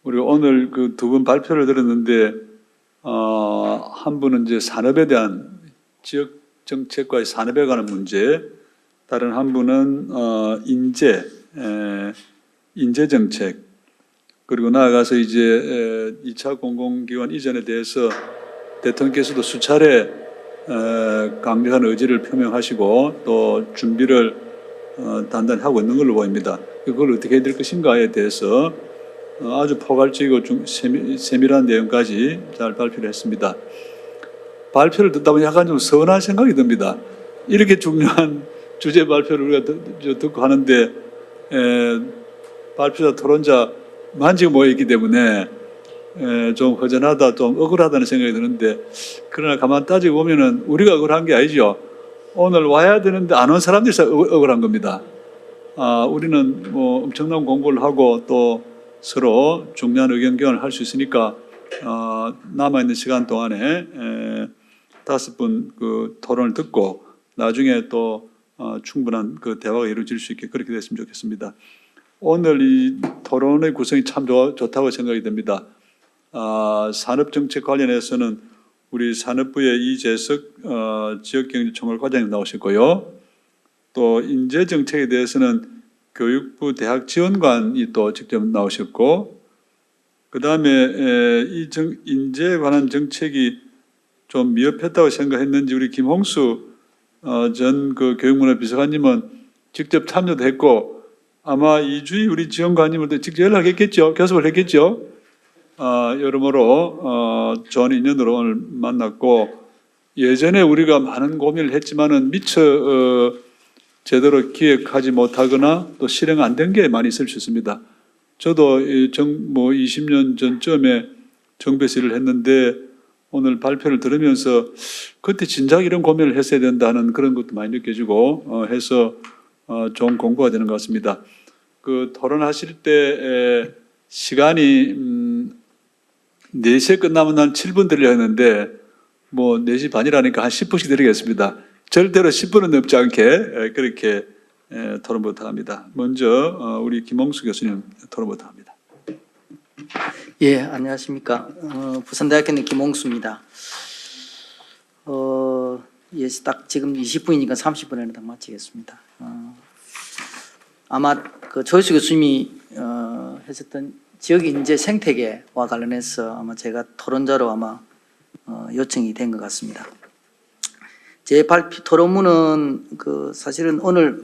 우리 오늘 그 두 분 발표를 들었는데, 한 분은 이제 산업에 대한 지역 정책과의 산업에 관한 문제, 다른 한 분은 인재 정책, 그리고 나아가서 이제 2차 공공기관 이전에 대해서 대통령께서도 수차례 강력한 의지를 표명하시고 또 준비를 단단히 하고 있는 걸로 보입니다. 그걸 어떻게 해야 될 것인가에 대해서 아주 포괄적이고 세밀한 내용까지 잘 발표를 했습니다. 발표를 듣다 보니 약간 좀 서운한 생각이 듭니다. 이렇게 중요한 주제 발표를 우리가 듣고 하는데 발표자, 토론자만 지금 모여있기 때문에 좀 허전하다, 좀 억울하다는 생각이 드는데, 그러나 가만 따지고 보면은 우리가 억울한 게 아니죠. 오늘 와야 되는데 안 온 사람들이 억울한 겁니다. 우리는 뭐 엄청난 공부를 하고 또 서로 중요한 의견 교환을 할 수 있으니까 남아있는 시간 동안에 5분 그 토론을 듣고 나중에 또 충분한 그 대화가 이루어질 수 있게 그렇게 됐으면 좋겠습니다. 오늘 이 토론의 구성이 참 좋다고 생각이 됩니다. 산업정책 관련해서는 우리 산업부의 이재석 지역경제총괄과장님 나오셨고요. 또 인재정책에 대해서는 교육부 대학지원관이 또 직접 나오셨고, 그 다음에 이 인재에 관한 정책이 좀 미흡했다고 생각했는지 우리 김홍수 전 그 교육문화비서관님은 직접 참여도 했고, 아마 이주희 우리 지원관님도 직접 연락했겠죠. 교섭을 했겠죠. 여러모로 좋은 인연으로 오늘 만났고, 예전에 우리가 많은 고민을 했지만은 미처 제대로 기획하지 못하거나 또 실행 안 된 게 많이 있을 수 있습니다. 저도 20년 전쯤에 정부에서 일을 했는데 오늘 발표를 들으면서 그때 진작 이런 고민을 했어야 된다는 그런 것도 많이 느껴지고 해서 좋은 공부가 되는 것 같습니다. 그 토론하실 때 시간이 4시에 끝나면 한 7분 드리려 했는데 4시 반이라니까 한 10분씩 드리겠습니다. 절대로 10분은 넘지 않게 그렇게 토론 부탁합니다. 먼저 우리 김홍수 교수님 토론 부탁합니다. 예, 안녕하십니까. 부산대학교는 김홍수입니다. 예, 딱 지금 20분이니까 30분에는 딱 마치겠습니다. 아마 그 조희수 교수님이 했었던 지역 인재 생태계와 관련해서 아마 제가 토론자로 아마 요청이 된 것 같습니다. 제 발표 토론문은 그 사실은 오늘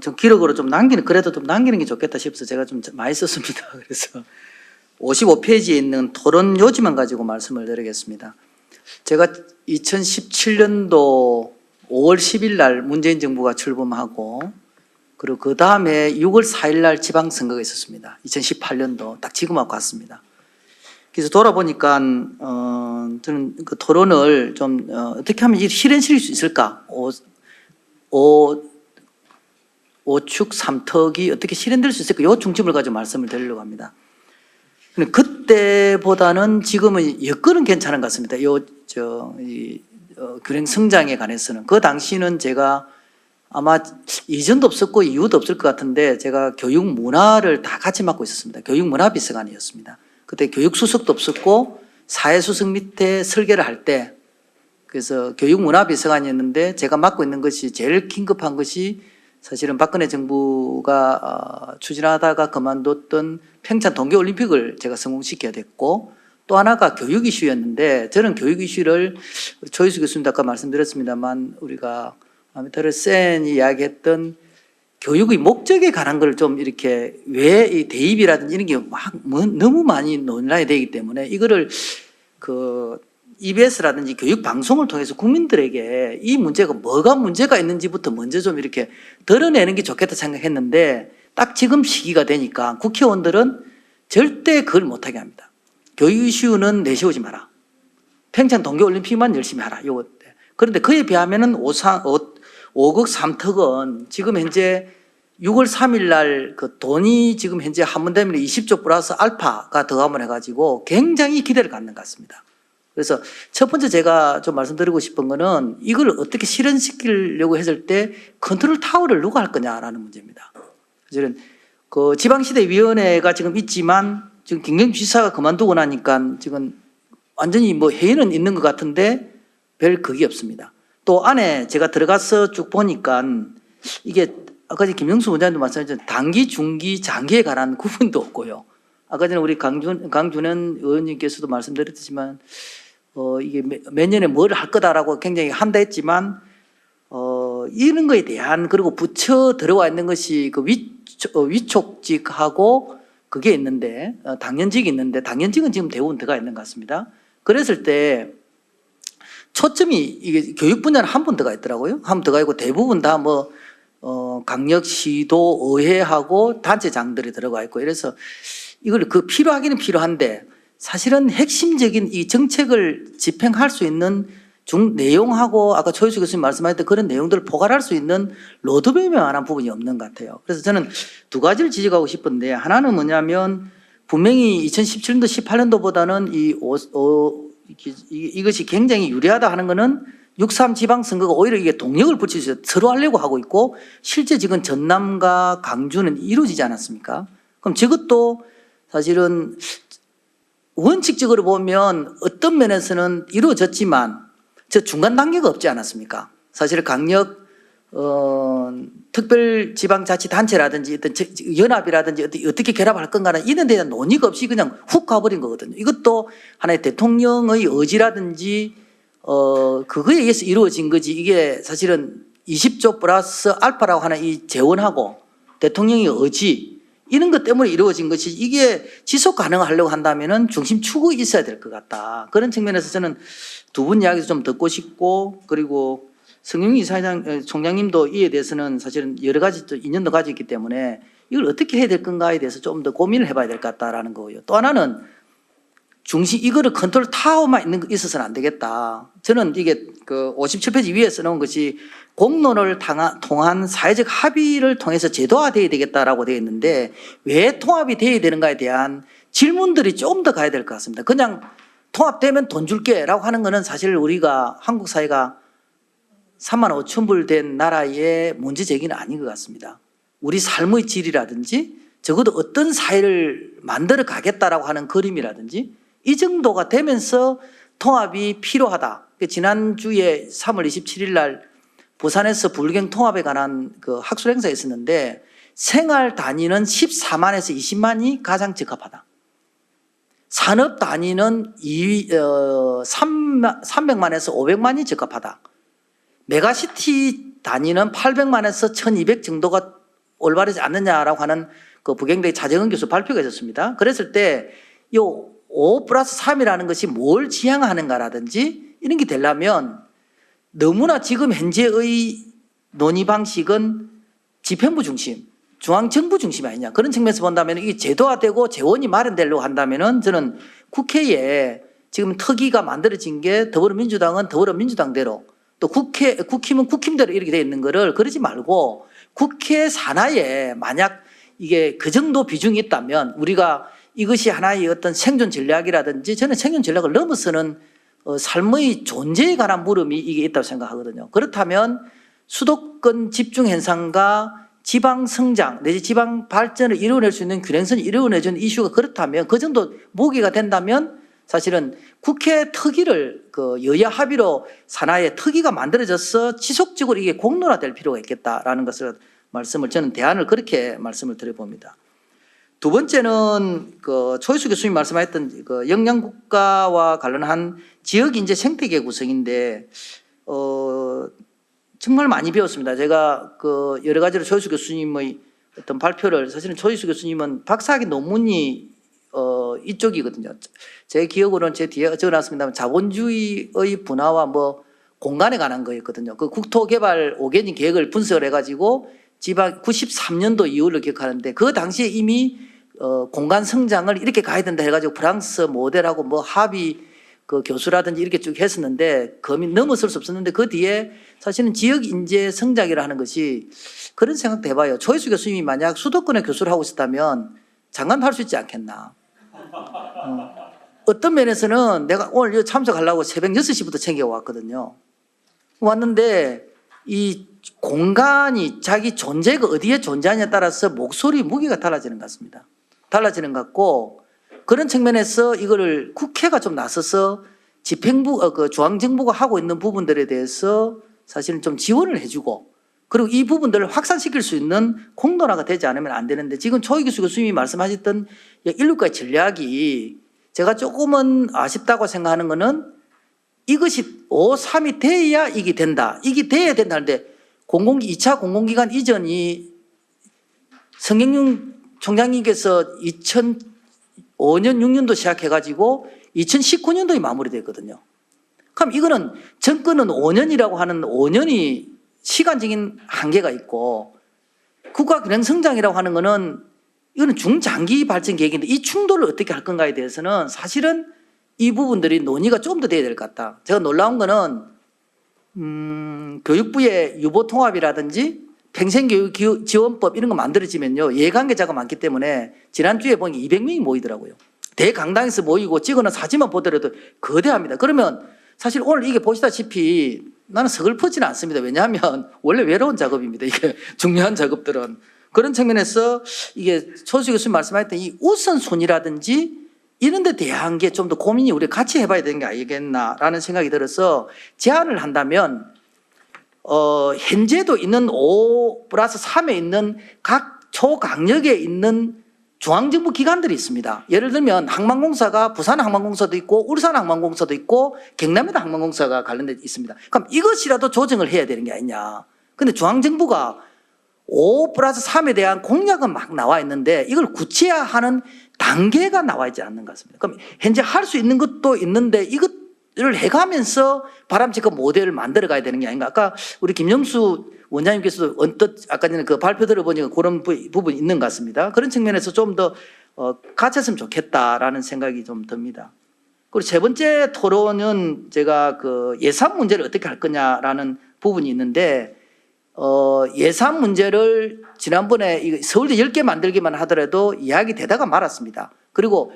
좀 기록으로 좀 그래도 좀 남기는 게 좋겠다 싶어서 제가 좀 많이 썼습니다. 그래서 55페이지에 있는 토론 요지만 가지고 말씀을 드리겠습니다. 제가 2017년도 5월 10일 날 문재인 정부가 출범하고, 그리고 그 다음에 6월 4일 날 지방선거가 있었습니다. 2018년도 딱 지금하고 같습니다. 그래서 돌아보니까 저는 그 토론을 좀 어떻게 하면 실현시킬 수 있을까? 오축 삼턱이 어떻게 실현될 수 있을까? 이 중점을 가지고 말씀을 드리려고 합니다. 그때보다는 지금은 여건은 괜찮은 것 같습니다. 균형 성장에 관해서는. 그 당시는 제가 아마 이전도 없었고 이후도 없을 것 같은데 제가 교육 문화를 다 같이 맡고 있었습니다. 교육 문화 비서관이었습니다. 그때 교육 수석도 없었고 사회 수석 밑에 설계를 할 때, 그래서 교육 문화 비서관이었는데 제가 맡고 있는 것이 제일 긴급한 것이 사실은 박근혜 정부가 추진하다가 그만뒀던 평창 동계올림픽을 제가 성공시켜야 됐고, 또 하나가 교육 이슈였는데, 저는 교육 이슈를 조희수 교수님도 아까 말씀드렸습니다만 우리가 아미타르 센이 이야기했던 교육의 목적에 관한 걸 좀 이렇게 왜 이 대입이라든지 이런 게 너무 많이 논란이 되기 때문에 이거를 그 EBS라든지 교육 방송을 통해서 국민들에게 이 문제가 뭐가 문제가 있는지부터 먼저 좀 이렇게 드러내는 게 좋겠다 생각했는데, 딱 지금 시기가 되니까 국회의원들은 절대 그걸 못하게 합니다. 교육 이슈는 내세우지 마라. 평창 동계올림픽만 열심히 하라. 그런데 그에 비하면은 5억 3턱은 지금 현재 6월 3일 날 그 돈이 지금 현재 한문대면 20조 플러스 알파가 더하면 해가지고 굉장히 기대를 갖는 것 같습니다. 그래서 첫 번째 제가 좀 말씀드리고 싶은 거는 이걸 어떻게 실현시키려고 했을 때 컨트롤 타워를 누가 할 거냐라는 문제입니다. 사실은 그 지방시대위원회가 지금 있지만 지금 김경지사가 그만두고 나니까 지금 완전히 뭐 해이는 있는 것 같은데 별 그게 없습니다. 또 안에 제가 들어가서 쭉 보니까 이게 아까 김영수 원장님도 말씀하셨지만 단기, 중기, 장기에 관한 구분도 없고요. 아까 전에 우리 강준현 의원님께서도 말씀드렸지만 이게 몇 년에 뭘 할 거다라고 굉장히 한다 했지만 이런 거에 대한 그리고 부처 들어와 있는 것이 그 위촉직하고 그게 있는데 당연직이 있는데 당연직은 지금 대부분 들어가 있는 것 같습니다. 그랬을 때 초점이 이게 교육 분야는 한 분 들어가 있더라고요. 한 분 들어가 있고 대부분 다 뭐 강력시도 의회하고 단체장들이 들어가 있고 이래서 이걸 그 필요하기는 필요한데 사실은 핵심적인 이 정책을 집행할 수 있는 내용하고 아까 조희수 교수님 말씀하셨던 그런 내용들을 포괄할 수 있는 로드맵에 관한 부분이 없는 것 같아요. 그래서 저는 두 가지를 지적하고 싶은데 하나는 뭐냐면 분명히 2017년도 18년도보다는 이것이 굉장히 유리하다 하는 거는 6.3 지방선거가 오히려 이게 동력을 붙여서 서로 하려고 하고 있고 실제 지금 전남과 강주는 이루어지지 않았습니까? 그럼 저것도 사실은 원칙적으로 보면 어떤 면에서는 이루어졌지만 저 중간 단계가 없지 않았습니까? 사실 강력 특별지방자치단체라든지 어떤 연합이라든지 어떻게 결합할 건가는 이런 데 대한 논의가 없이 그냥 훅 가버린 거거든요. 이것도 하나의 대통령의 의지라든지 그거에 의해서 이루어진 거지 이게 사실은 20조 플러스 알파라고 하는 이 재원하고 대통령의 의지 이런 것 때문에 이루어진 것이 이게 지속 가능하려고 한다면은 중심축이 있어야 될 것 같다. 그런 측면에서 저는 두 분 이야기도 좀 듣고 싶고 그리고 성영희 총장님도 이에 대해서는 사실은 여러 가지 또 인연도 가지고 있기 때문에 이걸 어떻게 해야 될 건가에 대해서 좀 더 고민을 해봐야 될 것 같다라는 거고요. 또 하나는 이거를 컨트롤 타워만 있어서는 안 되겠다. 저는 이게 그 57페이지 위에 써놓은 것이 공론을 통한 사회적 합의를 통해서 제도화되어야 되겠다라고 되어 있는데 왜 통합이 되어야 되는가에 대한 질문들이 좀 더 가야 될 것 같습니다. 그냥 통합되면 돈 줄게라고 하는 거는 사실 우리가 한국 사회가 3만 5천 불 된 나라의 문제 제기는 아닌 것 같습니다. 우리 삶의 질이라든지 적어도 어떤 사회를 만들어 가겠다라고 하는 그림이라든지 이 정도가 되면서 통합이 필요하다. 지난주에 3월 27일 날 부산에서 불경 통합에 관한 그 학술 행사가 있었는데 생활 단위는 14만에서 20만이 가장 적합하다. 산업 단위는 300만에서 500만이 적합하다. 메가시티 단위는 800만에서 1200 정도가 올바르지 않느냐라고 하는 그 부경대 자정은 교수 발표가 있었습니다. 그랬을 때 요 5+3이라는 것이 뭘 지향하는가라든지 이런 게 되려면 너무나 지금 현재의 논의 방식은 집행부 중심, 중앙정부 중심이 아니냐. 그런 측면에서 본다면 이게 제도화되고 재원이 마련되려고 한다면은 저는 국회에 지금 특위가 만들어진 게 더불어민주당은 더불어민주당대로 또 국힘은 국힘대로 이렇게 되어 있는 거를 그러지 말고 국회 산하에 만약 이게 그 정도 비중이 있다면 우리가 이것이 하나의 어떤 생존 전략이라든지 저는 생존 전략을 넘어서는 삶의 존재에 관한 물음이 이게 있다고 생각하거든요. 그렇다면 수도권 집중 현상과 지방 성장 내지 지방 발전을 이루어낼 수 있는 균형선이 이루어내주는 이슈가 그렇다면 그 정도 모기가 된다면 사실은 국회 특위를 그 여야 합의로 산하의 특위가 만들어져서 지속적으로 이게 공론화될 필요가 있겠다라는 것을 저는 대안을 그렇게 말씀을 드려봅니다. 두 번째는 그 조희수 교수님 말씀하셨던 그 영양국가와 관련한 지역 인재 생태계 구성인데 정말 많이 배웠습니다. 제가 그 여러 가지로 조희수 교수님의 어떤 발표를 사실은 조희수 교수님은 박사학위 논문이 이쪽이거든요. 제 기억으로는 제 뒤에 적어놨습니다만 자본주의의 분화와 뭐 공간에 관한 거였거든요. 그 국토개발 5개년 계획을 분석을 해가지고 지방 93년도 이후를 기억하는데 그 당시에 이미 공간 성장을 이렇게 가야 된다 해가지고 프랑스 모델하고 뭐 합의 그 교수라든지 이렇게 쭉 했었는데 검이 넘어설 수 없었는데 그 뒤에 사실은 지역 인재 성장이라 하는 것이 그런 생각도 해봐요. 조희수 교수님이 만약 수도권에 교수를 하고 있었다면 장관도 할 수 있지 않겠나. 어떤 면에서는 내가 오늘 참석하려고 새벽 6시부터 챙겨왔거든요. 왔는데 이 공간이 자기 존재가 어디에 존재하냐에 따라서 목소리 무게가 달라지는 것 같습니다. 달라지는 것 같고 그런 측면에서 이거를 국회가 좀 나서서 집행부, 중앙정부가 하고 있는 부분들에 대해서 사실은 좀 지원을 해주고 그리고 이 부분들을 확산시킬 수 있는 공론화가 되지 않으면 안 되는데 지금 조희규 교수님이 말씀하셨던 인류과의 전략이 제가 조금은 아쉽다고 생각하는 거는 이것이 5.3이 돼야 이게 된다. 이게 돼야 된다는데 2차 공공기관 이전이 성경용 총장님께서 2005년, 6년도 시작해가지고 2019년도에 마무리됐거든요. 그럼 이거는 정권은 5년이라고 하는 5년이 시간적인 한계가 있고 국가 균형 성장이라고 하는 거는 이거는 중장기 발전 계획인데 이 충돌을 어떻게 할 건가에 대해서는 사실은 이 부분들이 논의가 좀 더 돼야 될 것 같다. 제가 놀라운 거는 교육부의 유보통합이라든지 평생교육지원법 이런 거 만들어지면요. 이해관계자가 많기 때문에 지난주에 보니까 200명이 모이더라고요. 대강당에서 모이고 찍어놓은 사진만 보더라도 거대합니다. 그러면 사실 오늘 이게 보시다시피 나는 서글프지는 않습니다. 왜냐하면 원래 외로운 작업입니다. 이게 중요한 작업들은. 그런 측면에서 이게 초수 교수님 말씀하셨던 이 우선순위라든지 이런 데 대한 게 좀 더 고민이 우리 같이 해봐야 되는 게 아니겠나라는 생각이 들어서 제안을 한다면 현재도 있는 5+3에 있는 각 초강력에 있는 중앙정부 기관들이 있습니다. 예를 들면 항만공사가 부산 항만공사도 있고 울산 항만공사도 있고 경남에도 항만공사가 관련돼 있습니다. 그럼 이것이라도 조정을 해야 되는 게 아니냐. 근데 중앙정부가 5+3에 대한 공약은 막 나와 있는데 이걸 구체화하는 단계가 나와 있지 않는 것 같습니다. 그럼 현재 할 수 있는 것도 있는데 이것을 해가면서 바람직한 모델을 만들어 가야 되는 게 아닌가. 아까 우리 김영수 원장님께서도 언뜻 아까 전에 그 발표 들어보니까 그런 부분이 있는 것 같습니다. 그런 측면에서 좀 더 같았으면 좋겠다라는 생각이 좀 듭니다. 그리고 세 번째 토론은 제가 그 예산 문제를 어떻게 할 거냐라는 부분이 있는데 예산 문제를 지난번에 서울대 10개 만들기만 하더라도 이야기 되다가 말았습니다. 그리고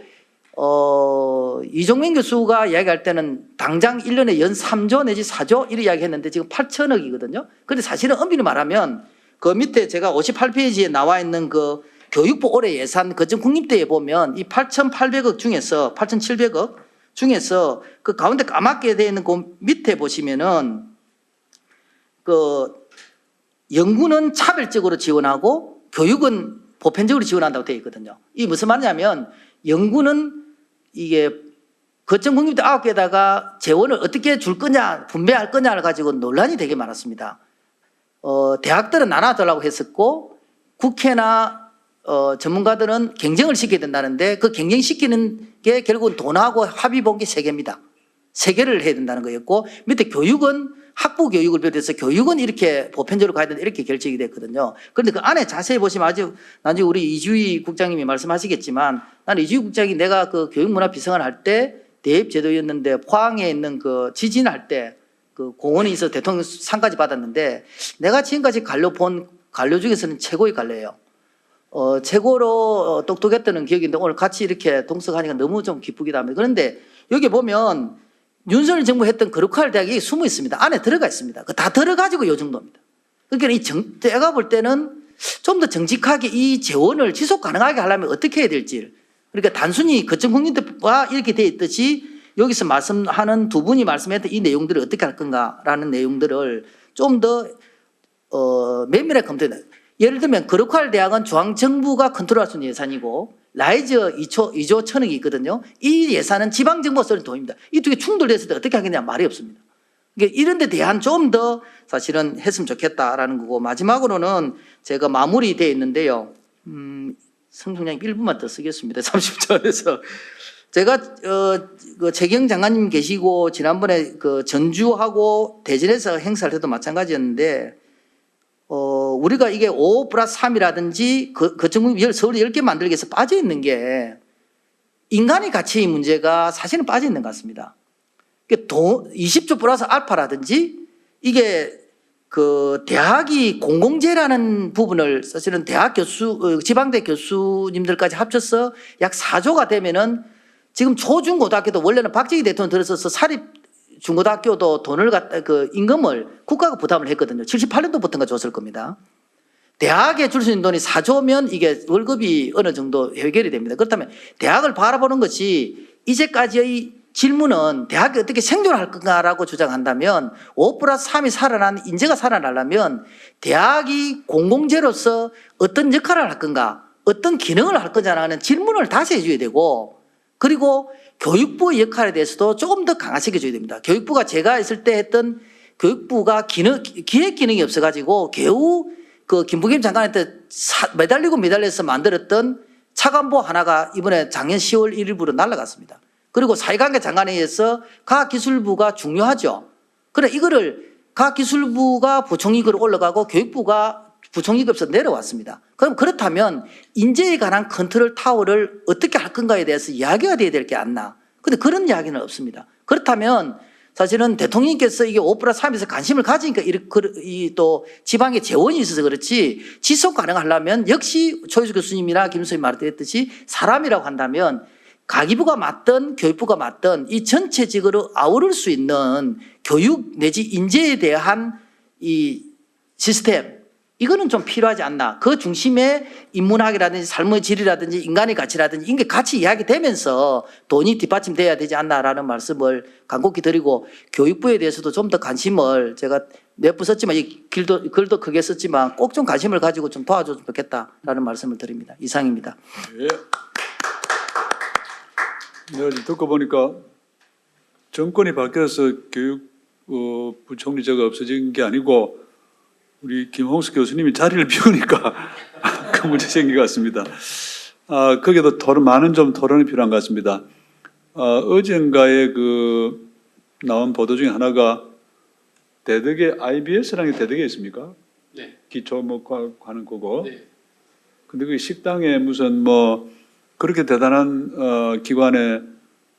이종민 교수가 이야기할 때는 당장 1년에 연 3조 내지 4조 이렇게 이야기했는데 지금 8천억이거든요. 그런데 사실은 엄밀히 말하면 그 밑에 제가 58페이지에 나와 있는 그 교육부 올해 예산 거점 국립대에 보면 이 8,800억 중에서 8,700억 중에서 그 가운데 까맣게 되어 있는 그 밑에 보시면은 그 연구는 차별적으로 지원하고 교육은 보편적으로 지원한다고 되어 있거든요. 이게 무슨 말이냐면 연구는 이게 거점 국립대 9개에다가 재원을 어떻게 줄 거냐 분배할 거냐를 가지고 논란이 되게 많았습니다. 대학들은 나눠달라고 했었고 국회나 전문가들은 경쟁을 시켜야 된다는데 그 경쟁시키는 게 결국은 돈하고 합의 본 게 3개입니다. 3개를 해야 된다는 거였고 밑에 교육은 학부 교육을 비롯해서 교육은 이렇게 보편적으로 가야 된다 이렇게 결정이 됐거든요. 그런데 그 안에 자세히 보시면 아주 나중에 우리 이주희 국장님이 말씀하시겠지만 나는 이주희 국장이 내가 그 교육문화비서관 할 때 대입제도였는데 포항에 있는 그 지진할 때 그 공원에 있어서 대통령 상까지 받았는데 내가 지금까지 관료 본 관료 중에서는 최고의 관료예요. 최고로 똑똑했다는 기억인데 오늘 같이 이렇게 동석하니까 너무 좀 기쁘기도 합니다. 그런데 여기 보면 윤석열 정부 했던 거룩할 대학이 숨어 있습니다. 안에 들어가 있습니다. 다 들어가지고 요 정도입니다. 그러니까 제가 볼 때는 좀 더 정직하게 이 재원을 지속 가능하게 하려면 어떻게 해야 될지. 그러니까 단순히 거점 국립대와 이렇게 돼 있듯이 여기서 말씀하는 두 분이 말씀했던 이 내용들을 어떻게 할 건가라는 내용들을 좀 더 면밀하게 검토해야 돼요. 예를 들면 거룩할 대학은 중앙정부가 컨트롤할 수 있는 예산이고 라이즈 2조 1천억이 있거든요. 이 예산은 지방정부가 쓰는 돈입니다. 이 두 개 충돌됐을 때 어떻게 하겠냐 말이 없습니다. 그러니까 이런 데 대한 좀 더 사실은 했으면 좋겠다라는 거고 마지막으로는 제가 마무리되어 있는데요. 성총장님 1분만 더 쓰겠습니다. 30초 안에서. 제가 그 최경 장관님 계시고 지난번에 그 전주하고 대전에서 행사를 해도 마찬가지였는데 우리가 이게 5+3이라든지 거점 서울에 10개 만들기 위해서 빠져 있는 게 인간의 가치의 문제가 사실은 빠져 있는 것 같습니다. 20조 플러스 알파라든지 이게 그 대학이 공공재라는 부분을 사실은 대학 교수, 지방대 교수님들까지 합쳐서 약 4조가 되면은 지금 초중고등학교도 원래는 박정희 대통령 들어서서 사립 중고등학교도 돈을 갖다 그 임금을 국가가 부담을 했거든요. 78년도부터인가 줬을 겁니다. 대학에 줄 수 있는 돈이 4조면 이게 월급이 어느 정도 해결이 됩니다. 그렇다면 대학을 바라보는 것이 이제까지의 질문은 대학이 어떻게 생존할 건가라고 주장한다면 5+3이 살아난 인재가 살아나려면 대학이 공공재로서 어떤 역할을 할 건가, 어떤 기능을 할 거냐라는 질문을 다시 해줘야 되고, 그리고 교육부의 역할에 대해서도 조금 더 강화시켜줘야 됩니다. 교육부가 제가 있을 때 했던 교육부가 기획 기능이 없어가지고 겨우 그 김부겸 장관한테 매달려서 만들었던 차관보 하나가 이번에 작년 10월 1일부로 날아갔습니다. 그리고 사회관계 장관에 의해서 과학기술부가 중요하죠. 그러나 이거를 과학기술부가 부총리급으로 올라가고 교육부가 부총리급에서 내려왔습니다. 그럼 그렇다면 인재에 관한 컨트롤 타워를 어떻게 할 건가에 대해서 이야기가 돼야 될 게 않나. 그런데 그런 이야기는 없습니다. 그렇다면 사실은 대통령께서 이게 5+3에서 관심을 가지니까 또 지방에 재원이 있어서 그렇지 지속 가능하려면 역시 초이수 교수님이나 김수님 말했듯이 사람이라고 한다면 가기부가 맞든 교육부가 맞든 이 전체적으로 아우를 수 있는 교육 내지 인재에 대한 이 시스템, 이거는 좀 필요하지 않나. 그 중심에 인문학이라든지 삶의 질이라든지 인간의 가치라든지 이게 같이 이야기되면서 돈이 뒷받침돼야 되지 않나라는 말씀을 간곡히 드리고, 교육부에 대해서도 좀 더 관심을, 제가 몇 부 썼지만 이 글도 크게 썼지만 꼭 좀 관심을 가지고 좀 도와줬으면 좋겠다라는 말씀을 드립니다. 이상입니다. 예. 내가 지금 듣고 보니까 정권이 바뀌어서 교육부총리제가 없어진 게 아니고 우리 김홍수 교수님이 자리를 비우니까 그 문제 생긴 것 같습니다. 거기에도 많은 좀 토론이 필요한 것 같습니다. 어젠가에 그 나온 보도 중에 하나가 대덕에 IBS라는 게 대덕에 있습니까? 네. 기초 뭐 하는 거고. 네. 근데 그 식당에 무슨 뭐 그렇게 대단한 기관에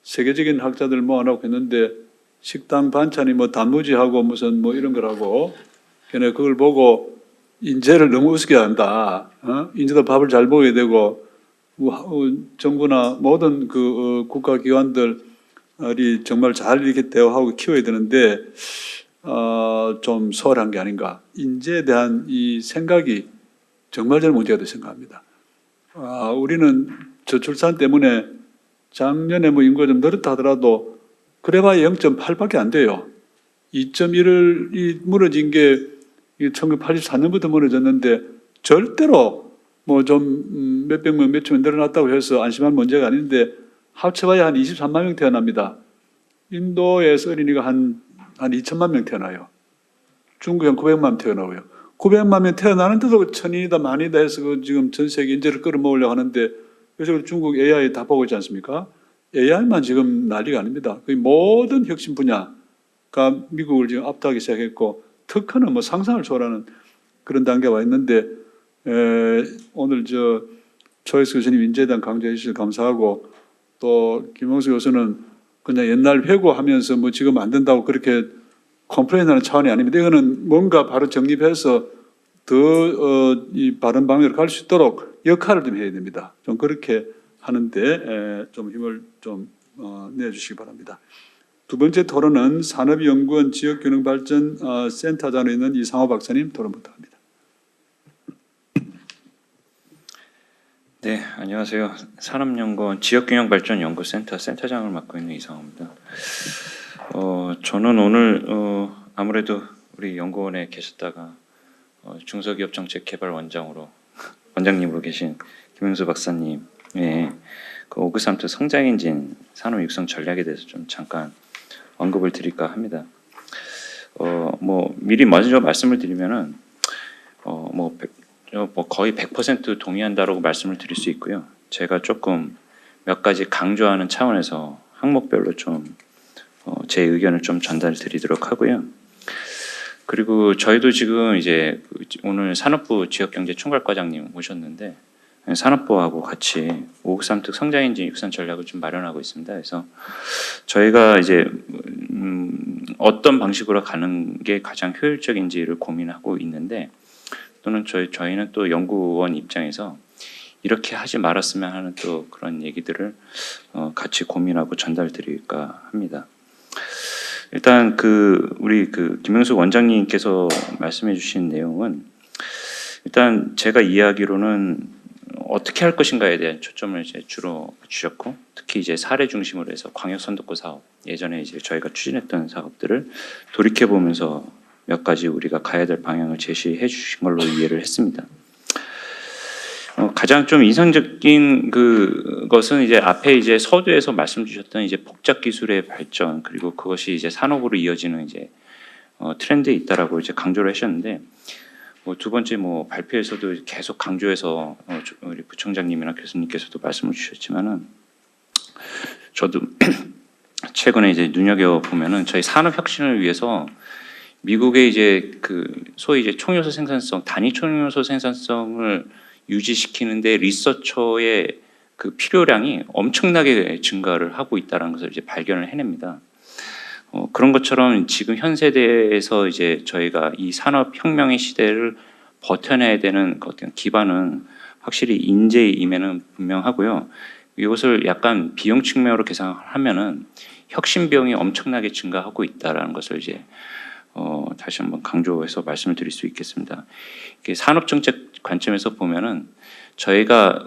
세계적인 학자들 모아놓고 했는데 식당 반찬이 뭐 단무지하고 무슨 뭐 이런 거라고 걔네 그걸 보고 인재를 너무 우습게 한다. 인재도 밥을 잘 먹어야 되고 정부나 모든 그 국가기관들이 정말 잘 이렇게 대화하고 키워야 되는데 좀 소홀한 게 아닌가. 인재에 대한 이 생각이 정말 저는 문제가 될 생각합니다. 우리는 저출산 때문에 작년에 뭐 인구가 좀 늘었다 하더라도 그래봐야 0.8밖에 안 돼요. 2.1을 무너진 게 1984년부터 무너졌는데 절대로 뭐 좀 몇백 명, 몇천 명 늘어났다고 해서 안심할 문제가 아닌데 합쳐봐야 한 23만 명 태어납니다. 인도에서 어린이가 한 2천만 명 태어나요. 중국에 한 900만 명 태어나고요. 900만 명 태어나는데도 천이다 만이다 해서 지금 전 세계 인재를 끌어모으려고 하는데 그래서 중국 AI 다 보고 있지 않습니까? AI만 지금 난리가 아닙니다. 거의 모든 혁신 분야가 미국을 지금 압도하기 시작했고 특허는 뭐 상상을 초월하는 그런 단계에 와 있는데 오늘 초이스 교수님 인재에 대한 강조해 주셔서 감사하고 또 김홍수 교수는 그냥 옛날 회고하면서 뭐 지금 안 된다고 그렇게 컴플레인하는 차원이 아닙니다. 이거는 뭔가 바로 정립해서 더 이 바른 방향으로 갈 수 있도록 역할을 좀 해야 됩니다. 좀 그렇게 하는데 좀 힘을 좀 내주시기 바랍니다. 두 번째 토론은 산업연구원 지역균형발전센터장에 있는 이상호 박사님 토론 부탁합니다. 네, 안녕하세요. 산업연구원 지역균형발전연구센터 센터장을 맡고 있는 이상호입니다. 저는 오늘 아무래도 우리 연구원에 계셨다가 중소기업정책개발원장으로 원장님으로 계신 김영수 박사님의 그 5+3 성장엔진 산업 육성 전략에 대해서 좀 잠깐 언급을 드릴까 합니다. 뭐 미리 먼저 말씀을 드리면은 거의 100% 동의한다라고 말씀을 드릴 수 있고요. 제가 조금 몇 가지 강조하는 차원에서 항목별로 좀 제 의견을 좀 전달드리도록 하고요. 그리고 저희도 지금 이제 오늘 산업부 지역경제총괄과장님 오셨는데 산업부하고 같이 5+3 성장엔진 육성 전략을 좀 마련하고 있습니다. 그래서 저희가 이제 어떤 방식으로 가는 게 가장 효율적인지를 고민하고 있는데 또는 저희는 또 연구원 입장에서 이렇게 하지 말았으면 하는 또 그런 얘기들을 같이 고민하고 전달드릴까 합니다. 일단 우리 김명수 원장님께서 말씀해주신 내용은 일단 제가 이해하기로는 어떻게 할 것인가에 대한 초점을 이제 주로 주셨고, 특히 이제 사례 중심으로 해서 광역 선도권 사업, 예전에 이제 저희가 추진했던 사업들을 돌이켜 보면서 몇 가지 우리가 가야 될 방향을 제시해 주신 걸로 이해를 했습니다. 가장 좀 인상적인 것은 이제 앞에 이제 서두에서 말씀 주셨던 이제 복잡 기술의 발전, 그리고 그것이 이제 산업으로 이어지는 이제 트렌드에 있다라고 이제 강조를 하셨는데, 두 번째 발표에서도 계속 강조해서 우리 부총장님이나 교수님께서도 말씀을 주셨지만은, 저도 최근에 이제 눈여겨 보면은 저희 산업 혁신을 위해서 미국의 이제 소위 이제 총요소 생산성, 단위 총요소 생산성을 유지시키는데 리서처의 필요량이 엄청나게 증가를 하고 있다는 것을 이제 발견을 해냅니다. 그런 것처럼 지금 현 세대에서 이제 저희가 이 산업혁명의 시대를 버텨내야 되는 어떤 기반은 확실히 인재임에는 분명하고요. 이것을 약간 비용 측면으로 계산하면은 혁신 비용이 엄청나게 증가하고 있다라는 것을 이제 다시 한번 강조해서 말씀을 드릴 수 있겠습니다. 산업 정책 관점에서 보면은 저희가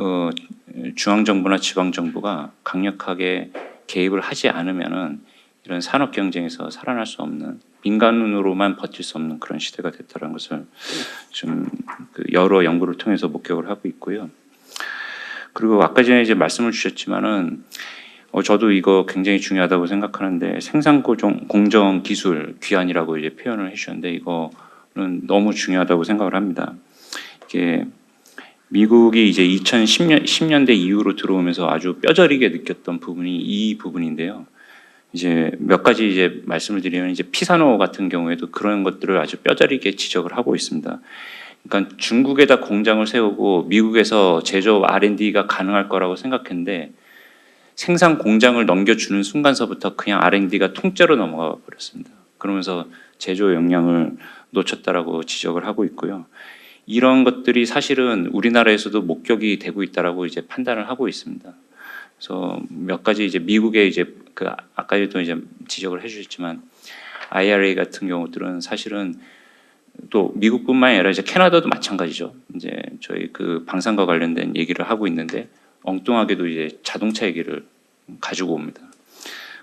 중앙 정부나 지방 정부가 강력하게 개입을 하지 않으면은 이런 산업 경쟁에서 살아날 수 없는, 민간으로만 버틸 수 없는 그런 시대가 됐다는 것을 좀 여러 연구를 통해서 목격을 하고 있고요. 그리고 아까 전에 이제 말씀을 주셨지만은 저도 이거 굉장히 중요하다고 생각하는데, 생산 공정 기술 귀환이라고 이제 표현을 해주셨는데, 이거는 너무 중요하다고 생각을 합니다. 이게 미국이 이제 10년대 이후로 들어오면서 아주 뼈저리게 느꼈던 부분이 이 부분인데요. 이제 몇 가지 이제 말씀을 드리면, 이제 피사노 같은 경우에도 그런 것들을 아주 뼈저리게 지적을 하고 있습니다. 그러니까 중국에다 공장을 세우고 미국에서 제조업 R&D가 가능할 거라고 생각했는데, 생산 공장을 넘겨주는 순간서부터 그냥 R&D가 통째로 넘어가 버렸습니다. 그러면서 제조 역량을 놓쳤다라고 지적을 하고 있고요. 이런 것들이 사실은 우리나라에서도 목격이 되고 있다라고 이제 판단을 하고 있습니다. 그래서 몇 가지 이제 미국의 이제 아까도 이제 지적을 해주셨지만 IRA 같은 경우들은 사실은 또 미국뿐만 아니라 이제 캐나다도 마찬가지죠. 이제 저희 방산과 관련된 얘기를 하고 있는데, 엉뚱하게도 이제 자동차 얘기를 가지고 옵니다.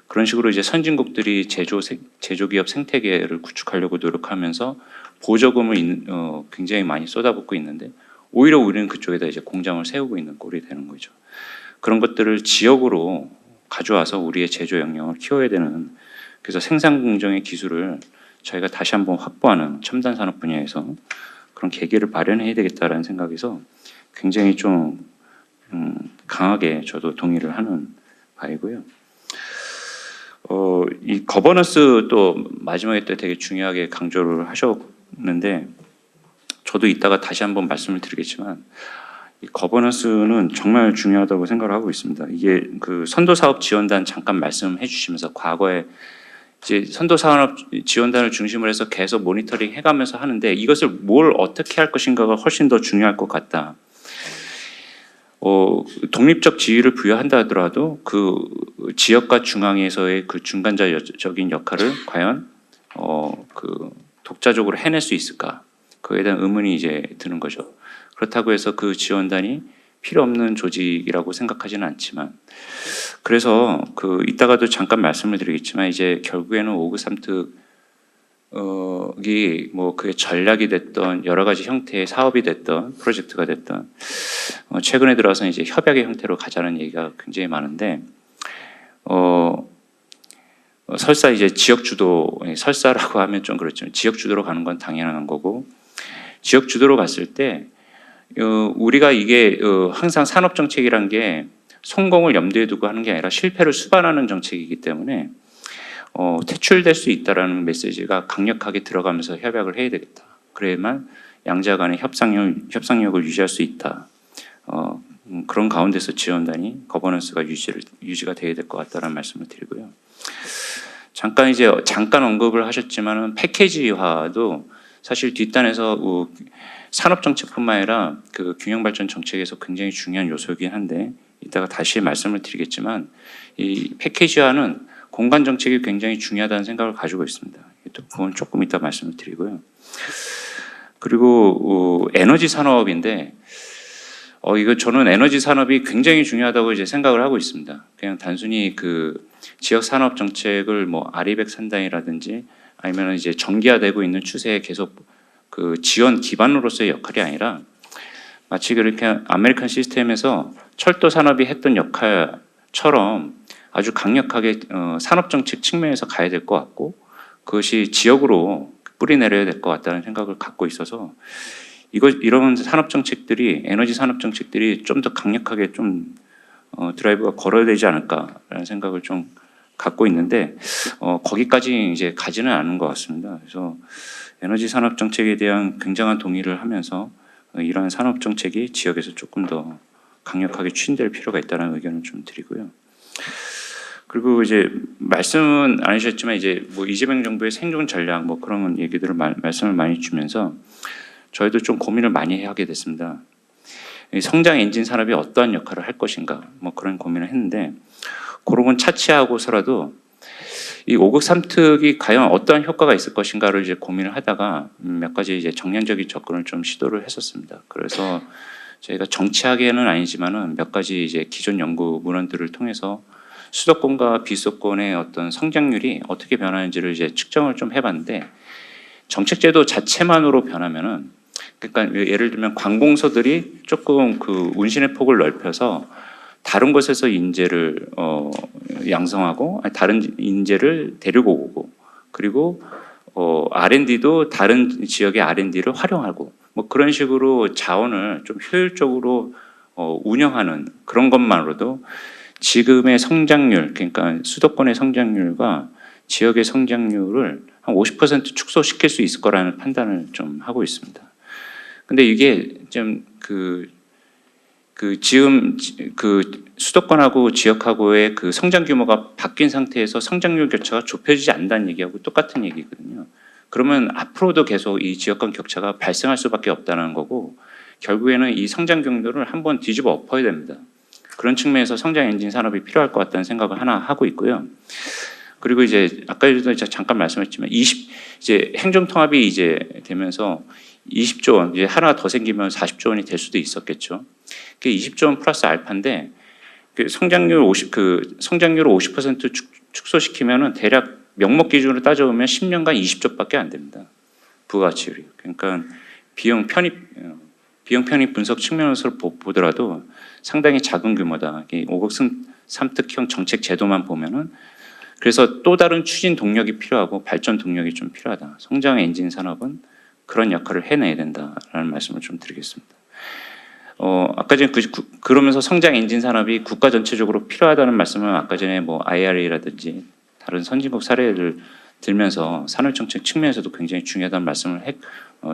그런 식으로 이제 선진국들이 제조기업 생태계를 구축하려고 노력하면서 보조금을 굉장히 많이 쏟아붓고 있는데, 오히려 우리는 그쪽에다 이제 공장을 세우고 있는 꼴이 되는 거죠. 그런 것들을 지역으로 가져와서 우리의 제조 역량을 키워야 되는, 그래서 생산 공정의 기술을 저희가 다시 한번 확보하는 첨단 산업 분야에서 그런 계기를 마련해야 되겠다라는 생각에서 굉장히 좀 강하게 저도 동의를 하는 바이고요. 이 거버넌스 또 마지막에 또 되게 중요하게 강조를 하셨는데, 저도 이따가 다시 한번 말씀을 드리겠지만, 이 거버넌스는 정말 중요하다고 생각을 하고 있습니다. 이게 선도사업 지원단 잠깐 말씀해 주시면서, 과거에 이제 선도사업 지원단을 중심으로 해서 계속 모니터링 해가면서 하는데, 이것을 뭘 어떻게 할 것인가가 훨씬 더 중요할 것 같다. 독립적 지위를 부여한다 하더라도 지역과 중앙에서의 중간자적인 역할을 과연 독자적으로 해낼 수 있을까? 그에 대한 의문이 이제 드는 거죠. 그렇다고 해서 지원단이 필요 없는 조직이라고 생각하지는 않지만, 그래서 이따가도 잠깐 말씀을 드리겠지만, 이제 결국에는 5급 삼특이 그게 전략이 됐던, 여러 가지 형태의 사업이 됐던, 프로젝트가 됐던, 최근에 들어서 이제 협약의 형태로 가자는 얘기가 굉장히 많은데, 설사 이제 지역 주도, 설사라고 하면 좀 그렇지만 지역 주도로 가는 건 당연한 거고, 지역 주도로 갔을 때 우리가 이게 항상 산업 정책이란 게 성공을 염두에 두고 하는 게 아니라 실패를 수반하는 정책이기 때문에 퇴출될 수 있다라는 메시지가 강력하게 들어가면서 협약을 해야 되겠다. 그래야만 양자 간의 협상력을 유지할 수 있다. 그런 가운데서 지원단이 거버넌스가 유지가 돼야 될 것 같다는 말씀을 드리고요. 잠깐 언급을 하셨지만은 패키지화도 사실 뒷단에서 산업 정책뿐만 아니라 균형 발전 정책에서 굉장히 중요한 요소이긴 한데, 이따가 다시 말씀을 드리겠지만, 이 패키지화는 공간 정책이 굉장히 중요하다는 생각을 가지고 있습니다. 또 그건 조금 이따 말씀을 드리고요. 그리고 에너지 산업인데 이거 저는 에너지 산업이 굉장히 중요하다고 이제 생각을 하고 있습니다. 그냥 단순히 그 지역 산업 정책을 뭐 아리백 산단이라든지 아니면 이제 전기화되고 있는 추세에 계속 그 지원 기반으로서의 역할이 아니라 마치 그렇게 아메리칸 시스템에서 철도 산업이 했던 역할처럼 아주 강력하게 산업 정책 측면에서 가야 될 것 같고 그것이 지역으로 뿌리 내려야 될 것 같다는 생각을 갖고 있어서 이런 산업 정책들이 에너지 산업 정책들이 좀 더 강력하게 좀 드라이브가 걸어야 되지 않을까라는 생각을 좀 갖고 있는데 거기까지 이제 가지는 않은 것 같습니다. 그래서 에너지 산업 정책에 대한 굉장한 동의를 하면서 이러한 산업 정책이 지역에서 조금 더 강력하게 추진될 필요가 있다는 의견을 좀 드리고요. 그리고 이제 말씀은 안 하셨지만 이제 뭐 이재명 정부의 생존 전략 뭐 그런 얘기들을 말씀을 많이 주면서 저희도 좀 고민을 많이 하게 됐습니다. 성장 엔진 산업이 어떠한 역할을 할 것인가 뭐 그런 고민을 했는데 그런 건 차치하고서라도 이 5급 3특이 과연 어떠한 효과가 있을 것인가를 이제 고민을 하다가 몇 가지 이제 정량적인 접근을 좀 시도를 했었습니다. 그래서 저희가 정치하게는 아니지만은 몇 가지 이제 기존 연구 문헌들을 통해서 수도권과 비수도권의 어떤 성장률이 어떻게 변하는지를 이제 측정을 좀 해봤는데 정책제도 자체만으로 변하면은 그러니까 예를 들면 관공서들이 조금 그 운신의 폭을 넓혀서 다른 곳에서 인재를 양성하고 다른 인재를 데리고 오고 그리고 R&D도 다른 지역의 R&D를 활용하고 뭐 그런 식으로 자원을 좀 효율적으로 운영하는 그런 것만으로도 지금의 성장률 그러니까 수도권의 성장률과 지역의 성장률을 한 50% 축소시킬 수 있을 거라는 판단을 좀 하고 있습니다. 근데 이게 좀 지금 그 수도권하고 지역하고의 그 성장 규모가 바뀐 상태에서 성장률 격차가 좁혀지지 않는다는 얘기하고 똑같은 얘기거든요. 그러면 앞으로도 계속 이 지역 간 격차가 발생할 수밖에 없다는 거고 결국에는 이 성장 경로를 한번 뒤집어 엎어야 됩니다. 그런 측면에서 성장 엔진 산업이 필요할 것 같다는 생각을 하나 하고 있고요. 그리고 이제 아까도 잠깐 말씀했지만 이제 행정 통합이 이제 되면서 20조 원 이제 하나 더 생기면 40조 원이 될 수도 있었겠죠. 그 20조 원 플러스 알파인데 그 성장률을 50% 축소시키면은 대략 명목 기준으로 따져보면 10년간 20조밖에 안 됩니다. 부가가치율이. 그러니까 비용 편입 분석 측면에서 보더라도 상당히 작은 규모다. 5급 3특형 정책 제도만 보면은 그래서 또 다른 추진 동력이 필요하고 발전 동력이 좀 필요하다. 성장 엔진 산업은 그런 역할을 해내야 된다라는 말씀을 좀 드리겠습니다. 아까 전에 그러면서 성장 엔진 산업이 국가 전체적으로 필요하다는 말씀은 아까 전에 뭐 IRA라든지 다른 선진국 사례를 들면서 산업정책 측면에서도 굉장히 중요하다는 말씀을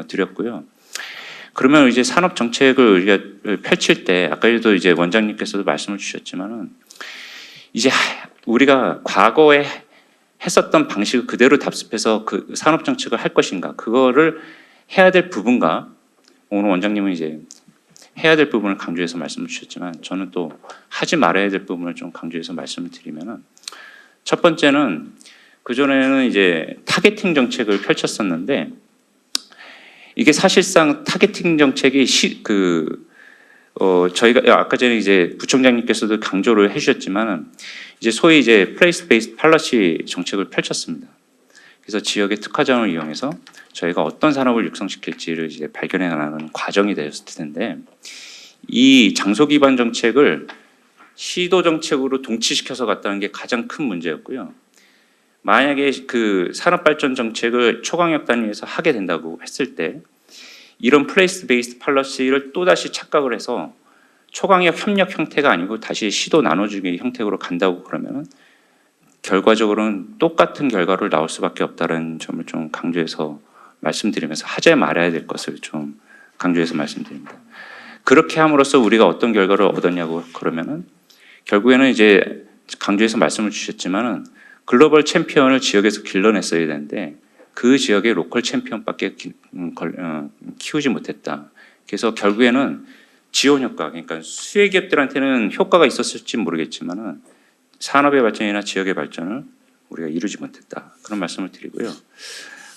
드렸고요. 그러면 이제 산업 정책을 우리가 펼칠 때 아까도 이제 원장님께서도 말씀을 주셨지만은 이제 우리가 과거에 했었던 방식을 그대로 답습해서 그 산업 정책을 할 것인가 그거를 해야 될 부분과 오늘 원장님은 이제 해야 될 부분을 강조해서 말씀을 주셨지만 저는 또 하지 말아야 될 부분을 좀 강조해서 말씀을 드리면은 첫 번째는 그전에는 이제 타겟팅 정책을 펼쳤었는데 이게 사실상 타겟팅 정책이 저희가 아까 전에 이제 부총장님께서도 강조를 해주셨지만 이제 소위 이제 플레이스 베이스 팔러시 정책을 펼쳤습니다. 그래서 지역의 특화자원을 이용해서 저희가 어떤 산업을 육성시킬지를 이제 발견해 나가는 과정이 되었을 텐데 이 장소 기반 정책을 시도 정책으로 동치시켜서 갔다는 게 가장 큰 문제였고요. 만약에 그 산업 발전 정책을 초강력 단위에서 하게 된다고 했을 때 이런 플레이스 베이스드 팔러시를 또다시 착각을 해서 초강력 협력 형태가 아니고 다시 시도 나눠주기 형태로 간다고 그러면 결과적으로는 똑같은 결과를 나올 수밖에 없다는 점을 좀 강조해서 말씀드리면서 하지 말아야 될 것을 좀 강조해서 말씀드립니다. 그렇게 함으로써 우리가 어떤 결과를 얻었냐고 그러면은 결국에는 이제 강조해서 말씀을 주셨지만은 글로벌 챔피언을 지역에서 길러냈어야 되는데 그 지역의 로컬 챔피언밖에 키우지 못했다. 그래서 결국에는 지원 효과, 그러니까 수혜 기업들한테는 효과가 있었을지 모르겠지만은 산업의 발전이나 지역의 발전을 우리가 이루지 못했다. 그런 말씀을 드리고요.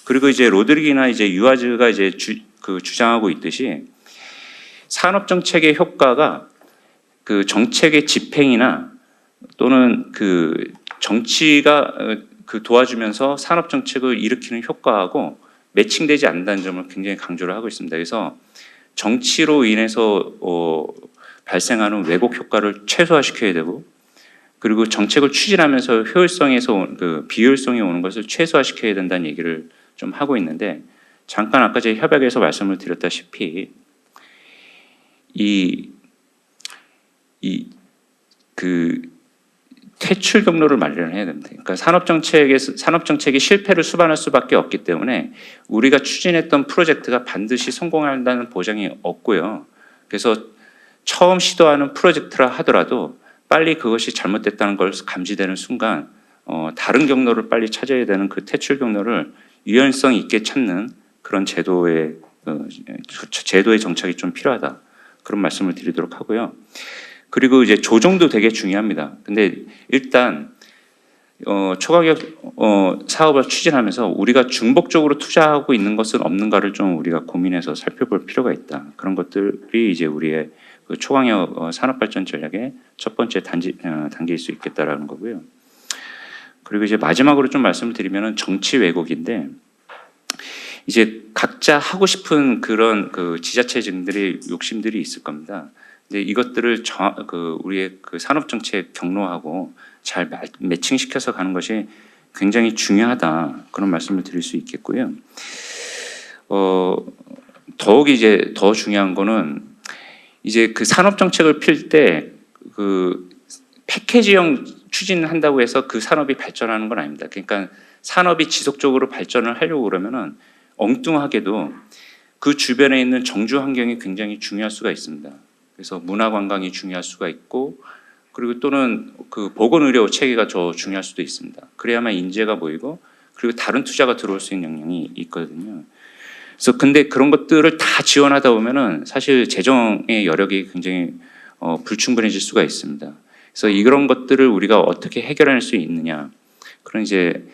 그리고 이제 로드리기나 이제 유아즈가 이제 주장하고 있듯이 산업 정책의 효과가 그 정책의 집행이나 또는 그 정치가 도와주면서 산업 정책을 일으키는 효과하고 매칭되지 않는다는 점을 굉장히 강조를 하고 있습니다. 그래서 정치로 인해서 발생하는 왜곡 효과를 최소화시켜야 되고, 그리고 정책을 추진하면서 효율성에서 그 비효율성이 오는 것을 최소화시켜야 된다는 얘기를 좀 하고 있는데, 잠깐 아까 제 협약에서 말씀을 드렸다시피 그 퇴출 경로를 마련해야 됩니다. 그러니까 산업 정책이 실패를 수반할 수밖에 없기 때문에 우리가 추진했던 프로젝트가 반드시 성공한다는 보장이 없고요. 그래서 처음 시도하는 프로젝트라 하더라도 빨리 그것이 잘못됐다는 걸 감지되는 순간 다른 경로를 빨리 찾아야 되는 그 퇴출 경로를 유연성 있게 찾는 그런 제도의 정착이 좀 필요하다. 그런 말씀을 드리도록 하고요. 그리고 이제 조정도 되게 중요합니다. 근데 일단 초과격 사업을 추진하면서 우리가 중복적으로 투자하고 있는 것은 없는가를 좀 우리가 고민해서 살펴볼 필요가 있다. 그런 것들이 이제 우리의 그 초강력 산업발전 전략의 첫 번째 단계일 수 있겠다라는 거고요. 그리고 이제 마지막으로 좀 말씀을 드리면은 정치 왜곡인데, 이제 각자 하고 싶은 그런 그 지자체들의 욕심들이 있을 겁니다. 근데 이것들을 우리의 그 산업 정책 경로하고 잘 매칭시켜서 가는 것이 굉장히 중요하다. 그런 말씀을 드릴 수 있겠고요. 더욱 이제 더 중요한 거는 이제 그 산업 정책을 필 때 그 패키지형 추진한다고 해서 그 산업이 발전하는 건 아닙니다. 그러니까 산업이 지속적으로 발전을 하려고 그러면은 엉뚱하게도 그 주변에 있는 정주 환경이 굉장히 중요할 수가 있습니다. 그래서 문화 관광이 중요할 수가 있고, 그리고 또는 그 보건의료 체계가 더 중요할 수도 있습니다. 그래야만 인재가 모이고, 그리고 다른 투자가 들어올 수 있는 영향이 있거든요. 그래서 근데 그런 것들을 다 지원하다 보면은 사실 재정의 여력이 굉장히 불충분해질 수가 있습니다. 그래서 이런 것들을 우리가 어떻게 해결할 수 있느냐, 그런 이제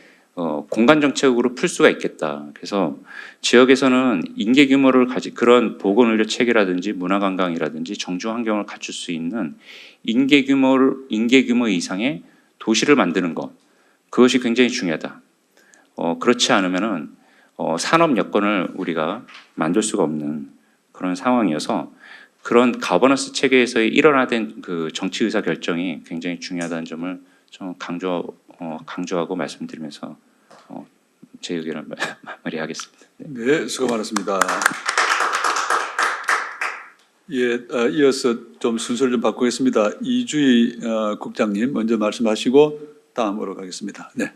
공간 정책으로 풀 수가 있겠다. 그래서 지역에서는 인계 규모를 그런 보건의료 체계라든지 문화관광이라든지 정주 환경을 갖출 수 있는 인계 규모 이상의 도시를 만드는 것, 그것이 굉장히 중요하다. 그렇지 않으면은 산업 여건을 우리가 만들 수가 없는 그런 상황이어서 그런 가버넌스 체계에서의 일원화된 그 정치 의사 결정이 굉장히 중요하다는 점을 좀 강조하고 말씀드리면서 제 의견을 마무리하겠습니다. 네, 수고 많았습니다. 예, 이어서 좀 순서를 좀 바꾸겠습니다. 이주희 국장님 먼저 말씀하시고 다음으로 가겠습니다. 네.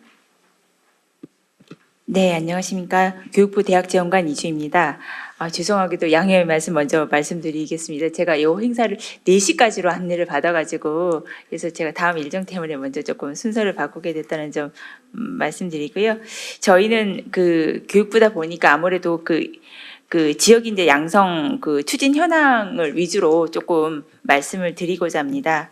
네, 안녕하십니까. 교육부 대학지원관 이주입니다. 죄송하게도 양해의 말씀 먼저 말씀드리겠습니다. 제가 이 행사를 4시까지로 안내를 받아가지고, 그래서 제가 다음 일정 때문에 먼저 조금 순서를 바꾸게 됐다는 점 말씀드리고요. 저희는 그 교육부다 보니까 아무래도 그 지역 인재 양성 그 추진 현황을 위주로 조금 말씀을 드리고자 합니다.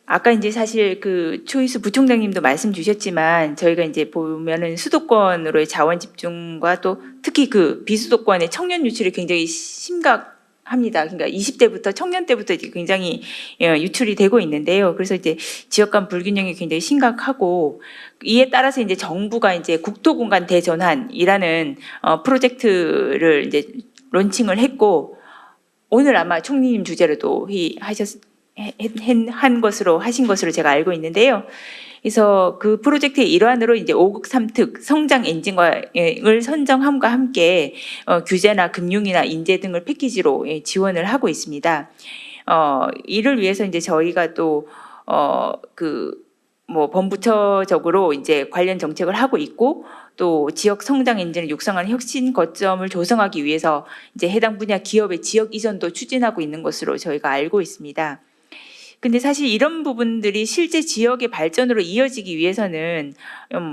아까 이제 사실 그 초이수 부총장님도 말씀 주셨지만 저희가 이제 보면은 수도권으로의 자원 집중과 또 특히 그 비수도권의 청년 유출이 굉장히 심각합니다. 그러니까 20대부터 청년 때부터 이제 굉장히 유출이 되고 있는데요. 그래서 이제 지역 간 불균형이 굉장히 심각하고, 이에 따라서 이제 정부가 이제 국토공간 대전환이라는 프로젝트를 이제 론칭을 했고, 오늘 아마 총리님 주재로도 하신 것으로 제가 알고 있는데요. 그래서 그 프로젝트의 일환으로 이제 5국 3특 성장 엔진을 선정함과 함께 규제나 금융이나 인재 등을 패키지로 지원을 하고 있습니다. 이를 위해서 이제 저희가 또 범부처적으로 이제 관련 정책을 하고 있고, 또 지역 성장 엔진을 육성하는 혁신 거점을 조성하기 위해서 이제 해당 분야 기업의 지역 이전도 추진하고 있는 것으로 저희가 알고 있습니다. 근데 사실 이런 부분들이 실제 지역의 발전으로 이어지기 위해서는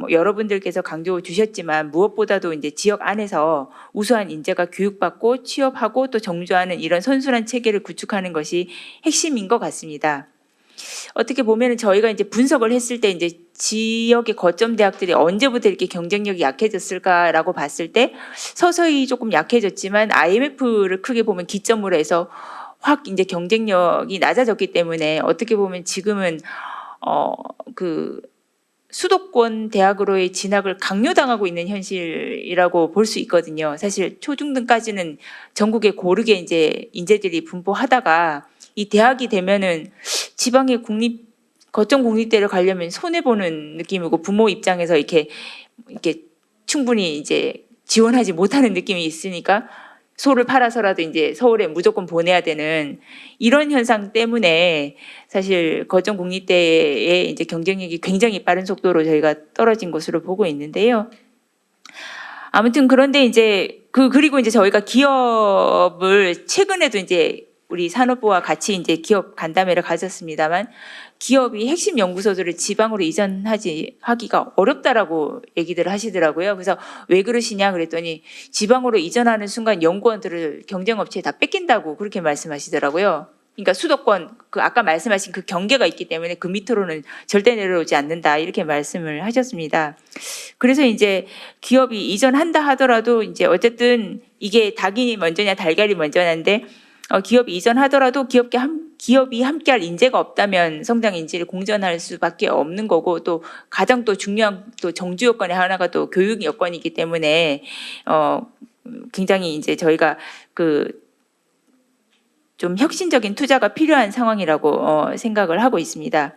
여러분들께서 강조 주셨지만 무엇보다도 이제 지역 안에서 우수한 인재가 교육받고 취업하고 또 정주하는 이런 선순환 체계를 구축하는 것이 핵심인 것 같습니다. 어떻게 보면은 저희가 이제 분석을 했을 때 이제 지역의 거점 대학들이 언제부터 이렇게 경쟁력이 약해졌을까라고 봤을 때 서서히 조금 약해졌지만 IMF를 크게 보면 기점으로 해서 확 이제 경쟁력이 낮아졌기 때문에 어떻게 보면 지금은 그 수도권 대학으로의 진학을 강요당하고 있는 현실이라고 볼 수 있거든요. 사실 초중등까지는 전국에 고르게 이제 인재들이 분포하다가 이 대학이 되면은 지방의 거점 국립대를 가려면 손해 보는 느낌이고 부모 입장에서 이렇게 충분히 이제 지원하지 못하는 느낌이 있으니까 소를 팔아서라도 이제 서울에 무조건 보내야 되는 이런 현상 때문에 사실 거점 국립대의 이제 경쟁력이 굉장히 빠른 속도로 저희가 떨어진 것으로 보고 있는데요. 아무튼 그런데 이제 그리고 이제 저희가 기업을 최근에도 이제 우리 산업부와 같이 이제 기업 간담회를 가졌습니다만 기업이 핵심 연구소들을 지방으로 하기가 어렵다라고 얘기들을 하시더라고요. 그래서 왜 그러시냐 그랬더니 지방으로 이전하는 순간 연구원들을 경쟁업체에 다 뺏긴다고 그렇게 말씀하시더라고요. 그러니까 수도권 아까 말씀하신 그 경계가 있기 때문에 그 밑으로는 절대 내려오지 않는다 이렇게 말씀을 하셨습니다. 그래서 이제 기업이 이전한다 하더라도 이제 어쨌든 이게 닭이 먼저냐 달걀이 먼저냐인데 기업이 이전하더라도 기업이 함께할 인재가 없다면 성장 인재를 공전할 수밖에 없는 거고 또 가장 또 중요한 또 정주 여건의 하나가 또 교육 여건이기 때문에 굉장히 이제 저희가 좀 혁신적인 투자가 필요한 상황이라고 생각을 하고 있습니다.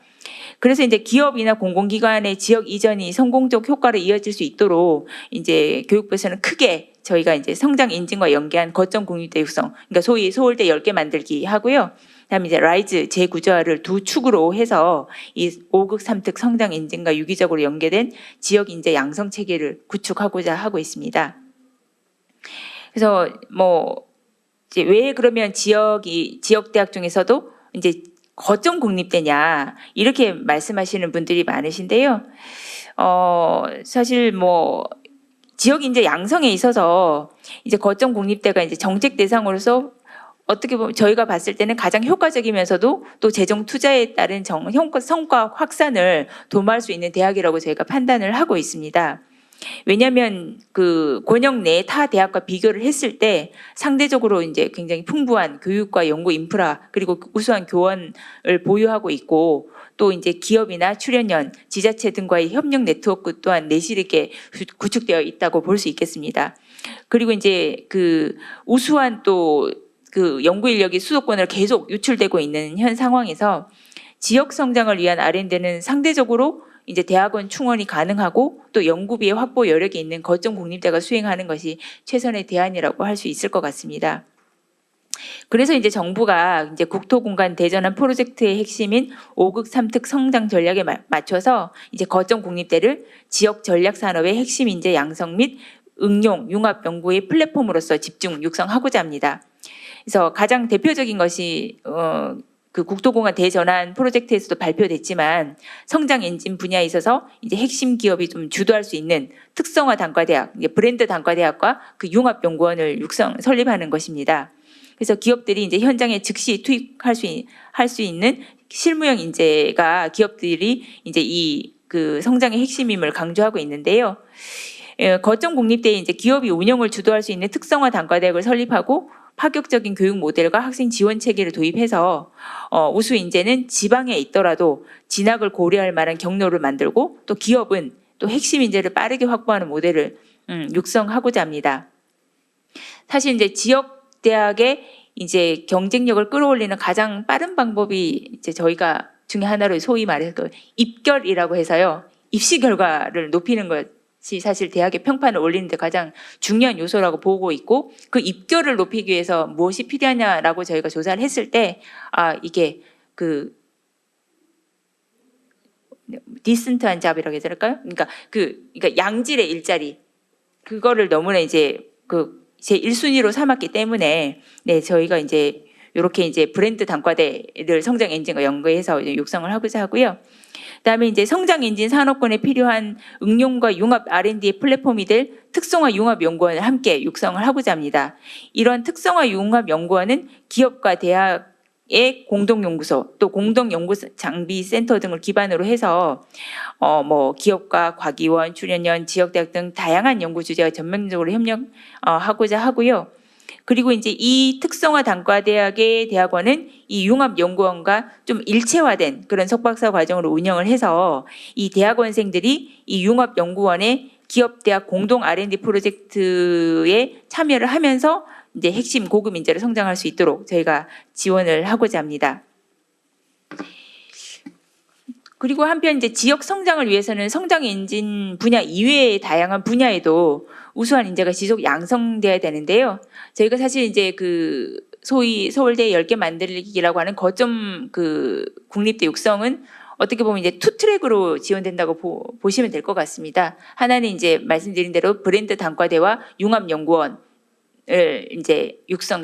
그래서 이제 기업이나 공공기관의 지역 이전이 성공적 효과를 이어질 수 있도록 이제 교육부에서는 크게 저희가 이제 성장 인증과 연계한 거점 국립대 육성, 그러니까 소위 서울대 10개 만들기 하고요. 그다음에 이제 라이즈 재구조화를 두 축으로 해서 이 5극 3특 성장 인증과 유기적으로 연계된 지역 인재 양성 체계를 구축하고자 하고 있습니다. 그래서 이제 왜 그러면 지역 대학 중에서도 이제 거점 국립대냐 이렇게 말씀하시는 분들이 많으신데요. 사실 지역 인재 양성에 있어서 이제 거점 국립대가 이제 정책 대상으로서 어떻게 보면 저희가 봤을 때는 가장 효과적이면서도 또 재정 투자에 따른 성과 확산을 도모할 수 있는 대학이라고 저희가 판단을 하고 있습니다. 왜냐하면 그 권역 내 타 대학과 비교를 했을 때 상대적으로 이제 굉장히 풍부한 교육과 연구 인프라 그리고 우수한 교원을 보유하고 있고 또 이제 기업이나 출연연, 지자체 등과의 협력 네트워크 또한 내실 있게 구축되어 있다고 볼 수 있겠습니다. 그리고 이제 그 우수한 또 그 연구 인력이 수도권으로 계속 유출되고 있는 현 상황에서 지역 성장을 위한 R&D는 상대적으로 이제 대학원 충원이 가능하고 또 연구비의 확보 여력이 있는 거점 국립대가 수행하는 것이 최선의 대안이라고 할 수 있을 것 같습니다. 그래서 이제 정부가 이제 국토공간 대전환 프로젝트의 핵심인 5극 3특 성장 전략에 맞춰서 이제 거점 국립대를 지역 전략 산업의 핵심 인재 양성 및 응용 융합 연구의 플랫폼으로서 집중 육성하고자 합니다. 그래서 가장 대표적인 것이 그 국토공간 대전환 프로젝트에서도 발표됐지만 성장 엔진 분야에 있어서 이제 핵심 기업이 좀 주도할 수 있는 특성화 단과대학, 이제 브랜드 단과대학과 그 융합 연구원을 설립하는 것입니다. 그래서 기업들이 이제 현장에 즉시 투입할 수 있는 실무형 인재가 기업들이 이제 그 성장의 핵심임을 강조하고 있는데요. 거점 국립대에 이제 기업이 운영을 주도할 수 있는 특성화 단과대학을 설립하고 파격적인 교육 모델과 학생 지원 체계를 도입해서 우수 인재는 지방에 있더라도 진학을 고려할 만한 경로를 만들고 또 기업은 또 핵심 인재를 빠르게 확보하는 모델을 육성하고자 합니다. 사실 이제 지역 대학의 이제 경쟁력을 끌어올리는 가장 빠른 방법이 이제 저희가 중에 하나로 소위 말해서 그 입결이라고 해서요. 입시 결과를 높이는 것이 사실 대학의 평판을 올리는 데 가장 중요한 요소라고 보고 있고 그 입결을 높이기 위해서 무엇이 필요하냐라고 저희가 조사를 했을 때 이게 그 디센트한 잡이라고 해야 될까요? 그러니까 양질의 일자리 그거를 너무나 이제 제 1순위로 삼았기 때문에 네 저희가 이제 이렇게 이제 브랜드 단과대를 성장 엔진과 연계해서 이제 육성을 하고자 하고요. 그다음에 이제 성장 엔진 산업군에 필요한 응용과 융합 R&D의 플랫폼이 될 특성화 융합 연구원을 함께 육성을 하고자 합니다. 이런 특성화 융합 연구원은 기업과 대학 의 공동연구소 또 공동연구장비센터 등을 기반으로 해서 뭐 기업과 과기원, 출연연, 지역대학 등 다양한 연구 주제와 전면적으로 협력하고자 하고요. 그리고 이제 이 특성화 단과대학의 대학원은 이 융합연구원과 좀 일체화된 그런 석박사 과정으로 운영을 해서 이 대학원생들이 이 융합연구원의 기업대학 공동 R&D 프로젝트에 참여를 하면서 이제 핵심 고급 인재로 성장할 수 있도록 저희가 지원을 하고자 합니다. 그리고 한편 이제 지역 성장을 위해서는 성장 엔진 분야 이외의 다양한 분야에도 우수한 인재가 지속 양성돼야 되는데요. 저희가 사실 이제 그 소위 서울대 10개 만들기라고 하는 거점 그 국립대 육성은 어떻게 보면 이제 투 트랙으로 지원된다고 보시면 될 것 같습니다. 하나는 이제 말씀드린 대로 브랜드 단과대와 융합연구원 을 이제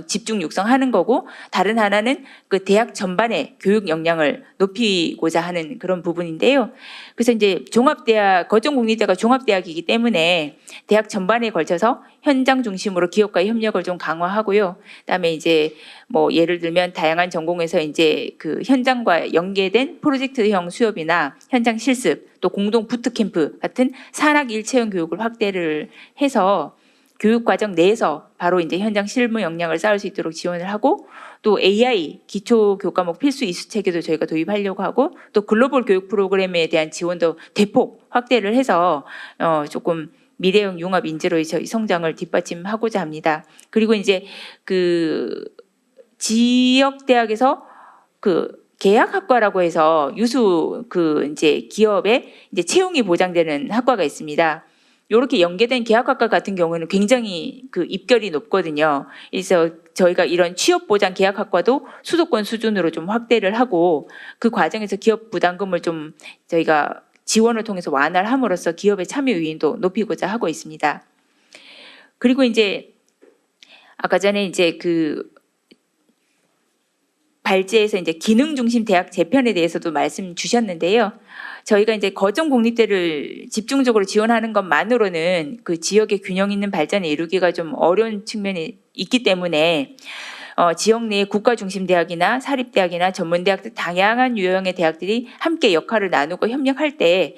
집중 육성하는 거고, 다른 하나는 그 대학 전반의 교육 역량을 높이고자 하는 그런 부분인데요. 그래서 이제 거점국립대가 종합대학이기 때문에 대학 전반에 걸쳐서 현장 중심으로 기업과의 협력을 좀 강화하고요. 그다음에 이제 뭐 예를 들면 다양한 전공에서 이제 그 현장과 연계된 프로젝트형 수업이나 현장 실습, 또 공동 부트캠프 같은 산학 일체형 교육을 확대를 해서 교육 과정 내에서 바로 이제 현장 실무 역량을 쌓을 수 있도록 지원을 하고, 또 AI 기초 교과목 필수 이수 체계도 저희가 도입하려고 하고, 또 글로벌 교육 프로그램에 대한 지원도 대폭 확대를 해서 조금 미래형 융합 인재로의 저희 성장을 뒷받침하고자 합니다. 그리고 이제 그 지역 대학에서 그 계약학과라고 해서 유수 그 이제 기업에 이제 채용이 보장되는 학과가 있습니다. 이렇게 연계된 계약학과 같은 경우는 굉장히 그 입결이 높거든요. 그래서 저희가 이런 취업보장 계약학과도 수도권 수준으로 좀 확대를 하고, 그 과정에서 기업 부담금을 좀 저희가 지원을 통해서 완화를 함으로써 기업의 참여 유인도 높이고자 하고 있습니다. 그리고 이제 아까 전에 이제 그 발제에서 이제 기능 중심 대학 재편에 대해서도 말씀 주셨는데요. 저희가 이제 거점 국립대를 집중적으로 지원하는 것만으로는 그 지역의 균형 있는 발전에 이루기가 좀 어려운 측면이 있기 때문에 지역 내의 국가 중심 대학이나 사립대학이나 전문대학 등 다양한 유형의 대학들이 함께 역할을 나누고 협력할 때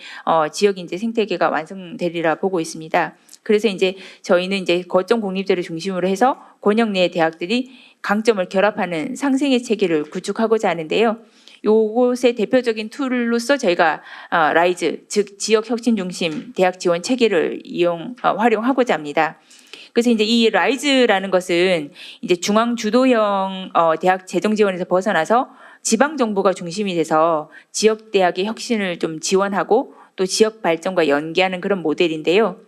지역 인재 생태계가 완성되리라 보고 있습니다. 그래서 이제 저희는 이제 거점 국립대를 중심으로 해서 권역 내의 대학들이 강점을 결합하는 상생의 체계를 구축하고자 하는데요. 요것의 대표적인 툴로서 저희가 라이즈, 즉 지역 혁신 중심 대학 지원 체계를 활용하고자 합니다. 그래서 이제 이 라이즈라는 것은 이제 중앙 주도형 대학 재정 지원에서 벗어나서 지방 정부가 중심이 돼서 지역 대학의 혁신을 좀 지원하고 또 지역 발전과 연계하는 그런 모델인데요.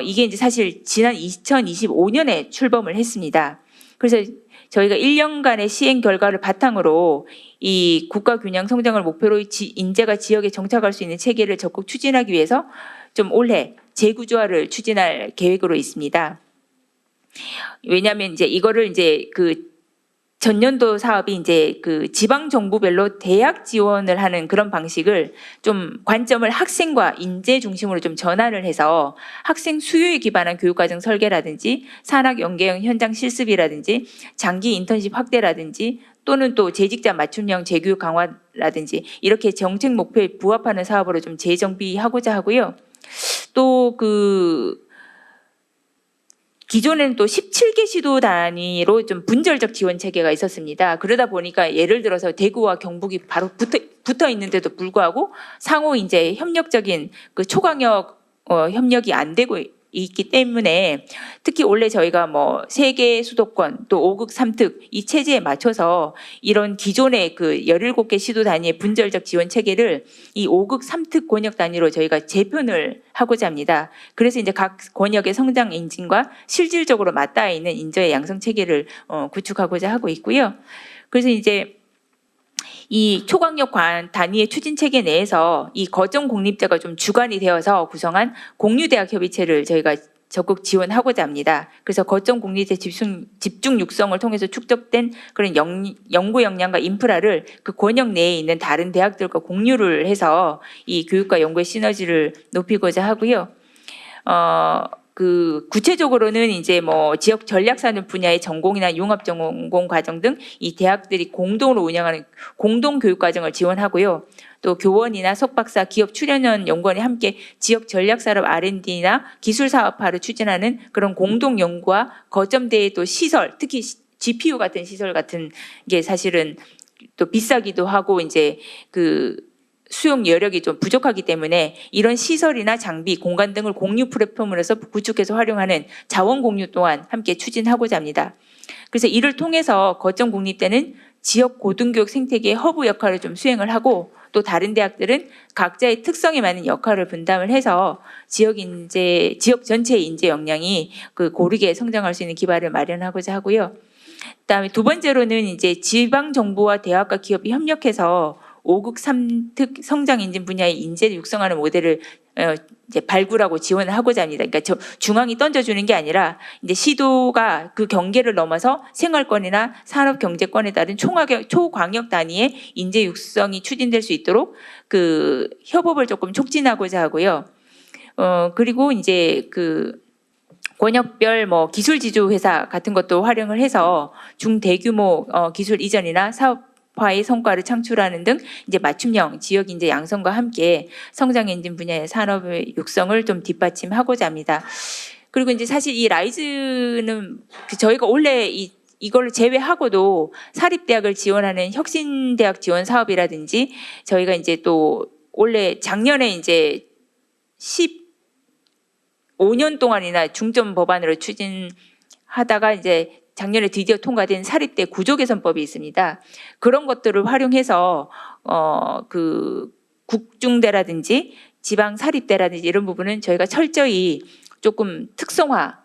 이게 이제 사실 지난 2025년에 출범을 했습니다. 그래서 저희가 1년간의 시행 결과를 바탕으로 이 국가 균형 성장을 목표로 인재가 지역에 정착할 수 있는 체계를 적극 추진하기 위해서 좀 올해 재구조화를 추진할 계획으로 있습니다. 왜냐하면 이제 이거를 이제 그 전년도 사업이 이제 그 지방 정부별로 대학 지원을 하는 그런 방식을 좀 관점을 학생과 인재 중심으로 좀 전환을 해서 학생 수요에 기반한 교육과정 설계라든지 산학 연계형 현장 실습이라든지 장기 인턴십 확대라든지 또는 또 재직자 맞춤형 재교육 강화라든지 이렇게 정책 목표에 부합하는 사업으로 좀 재정비하고자 하고요. 또 그 기존에는 또 17개 시도 단위로 좀 분절적 지원 체계가 있었습니다. 그러다 보니까 예를 들어서 대구와 경북이 바로 붙어 있는데도 불구하고 상호 이제 협력적인 그 초강력 협력이 안 되고 있기 때문에 특히 원래 저희가 뭐 3개 수도권 또 5극 3특 이 체제에 맞춰서 이런 기존의 그 17개 시도 단위의 분절적 지원 체계를 이 5극 3특 권역 단위로 저희가 재편을 하고자 합니다. 그래서 이제 각 권역의 성장 엔진과 실질적으로 맞닿아 있는 인재의 양성 체계를 구축하고자 하고 있고요. 그래서 이제 이 초강력 단위의 추진 체계 내에서 이 거점 국립대가 좀 주관이 되어서 구성한 공유대학 협의체를 저희가 적극 지원하고자 합니다. 그래서 거점 국립대 집중 육성을 통해서 축적된 그런 연구 역량과 인프라를 그 권역 내에 있는 다른 대학들과 공유를 해서 이 교육과 연구의 시너지를 높이고자 하고요. 그 구체적으로는 이제 뭐 지역 전략산업 분야의 전공이나 융합 전공 과정 등 이 대학들이 공동으로 운영하는 공동 교육 과정을 지원하고요. 또 교원이나 석박사, 기업 출연원 연구원이 함께 지역 전략산업 R&D나 기술 사업화를 추진하는 그런 공동 연구와 거점대의 또 시설, 특히 GPU 같은 시설 같은 게 사실은 또 비싸기도 하고 이제 그 수용 여력이 좀 부족하기 때문에 이런 시설이나 장비, 공간 등을 공유 플랫폼으로서 구축해서 활용하는 자원 공유 또한 함께 추진하고자 합니다. 그래서 이를 통해서 거점 국립대는 지역 고등교육 생태계의 허브 역할을 좀 수행을 하고 또 다른 대학들은 각자의 특성에 맞는 역할을 분담을 해서 지역 전체의 인재 역량이 그 고르게 성장할 수 있는 기반을 마련하고자 하고요. 그다음에 두 번째로는 이제 지방 정부와 대학과 기업이 협력해서 5급 3특 성장 인증 분야의 인재를 육성하는 모델을 이제 발굴하고 지원을 하고자 합니다. 그러니까 중앙이 던져주는 게 아니라 이제 시도가 그 경계를 넘어서 생활권이나 산업 경제권에 따른 초광역 단위의 인재 육성이 추진될 수 있도록 그 협업을 조금 촉진하고자 하고요. 그리고 이제 그 권역별 뭐 기술 지주 회사 같은 것도 활용을 해서 중대규모 기술 이전이나 사업화의 성과를 창출하는 등 이제 맞춤형 지역 인재 양성과 함께 성장 엔진 분야의 산업의 육성을 좀 뒷받침하고자 합니다. 그리고 이제 사실 이 라이즈는 저희가 원래 이걸 제외하고도 사립대학을 지원하는 혁신대학 지원 사업이라든지 저희가 이제 또 원래 작년에 이제 15년 동안이나 중점 법안으로 추진하다가 이제 작년에 드디어 통과된 사립대 구조개선법이 있습니다. 그런 것들을 활용해서 그 국중대라든지 지방 사립대라든지 이런 부분은 저희가 철저히 조금 특성화,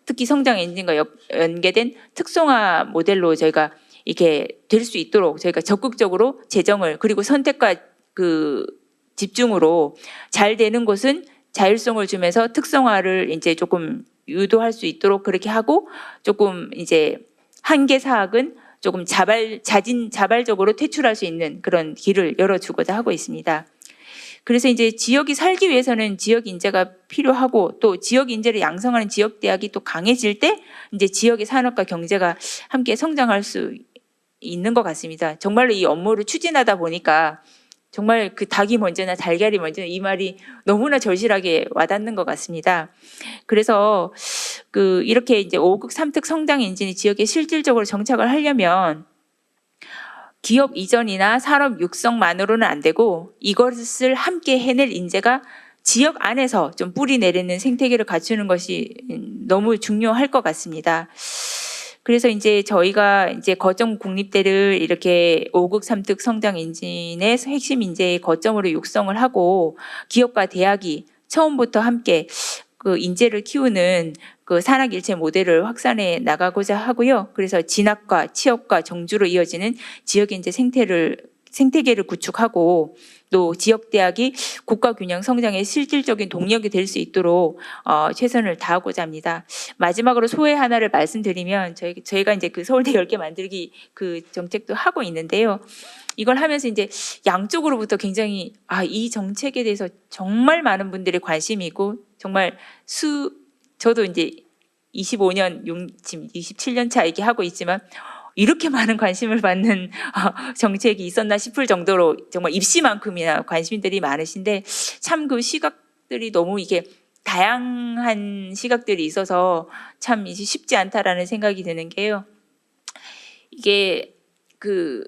특히 성장 엔진과 연계된 특성화 모델로 저희가 이렇게 될 수 있도록 저희가 적극적으로 재정을 그리고 선택과 그 집중으로 잘 되는 곳은 자율성을 주면서 특성화를 이제 조금 유도할 수 있도록 그렇게 하고 조금 이제 한계 사학은 조금 자발적으로 퇴출할 수 있는 그런 길을 열어주고자 하고 있습니다. 그래서 이제 지역이 살기 위해서는 지역 인재가 필요하고 또 지역 인재를 양성하는 지역 대학이 또 강해질 때 이제 지역의 산업과 경제가 함께 성장할 수 있는 것 같습니다. 정말로 이 업무를 추진하다 보니까 정말 그 닭이 먼저나 달걀이 먼저나 이 말이 너무나 절실하게 와닿는 것 같습니다. 그래서 그 이렇게 이제 5급 3특 성장 엔진이 지역에 실질적으로 정착을 하려면 기업 이전이나 산업 육성만으로는 안 되고 이것을 함께 해낼 인재가 지역 안에서 좀 뿌리 내리는 생태계를 갖추는 것이 너무 중요할 것 같습니다. 그래서 이제 저희가 이제 거점 국립대를 이렇게 5급 3특 성장 엔진의 핵심 인재의 거점으로 육성을 하고 기업과 대학이 처음부터 함께 그 인재를 키우는 그 산학일체 모델을 확산해 나가고자 하고요. 그래서 진학과 취업과 정주로 이어지는 지역 인재 생태계를 구축하고 또 지역 대학이 국가 균형 성장의 실질적인 동력이 될 수 있도록 최선을 다하고자 합니다. 마지막으로 소회 하나를 말씀드리면 저희가 이제 그 서울대 10개 만들기 그 정책도 하고 있는데요. 이걸 하면서 이제 양쪽으로부터 굉장히 이 정책에 대해서 정말 많은 분들이 관심이 있고 정말 저도 이제 25년 지금 27년 차 얘기하고 있지만 이렇게 많은 관심을 받는 정책이 있었나 싶을 정도로 정말 입시만큼이나 관심들이 많으신데 참 그 시각들이 너무 이게 다양한 시각들이 있어서 참 이제 쉽지 않다라는 생각이 드는 게요. 이게 그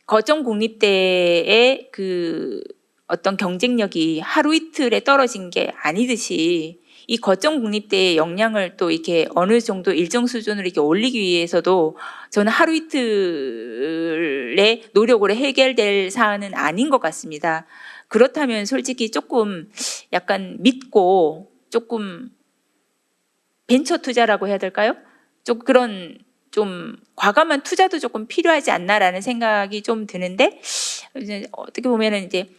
거점 국립대의 그 어떤 경쟁력이 하루 이틀에 떨어진 게 아니듯이 이 거점 국립대의 역량을 또 이렇게 어느 정도 일정 수준으로 이렇게 올리기 위해서도 저는 하루 이틀의 노력으로 해결될 사안은 아닌 것 같습니다. 그렇다면 솔직히 조금 약간 믿고 조금 벤처 투자라고 해야 될까요? 좀 그런 좀 과감한 투자도 조금 필요하지 않나라는 생각이 좀 드는데 이제 어떻게 보면은 이제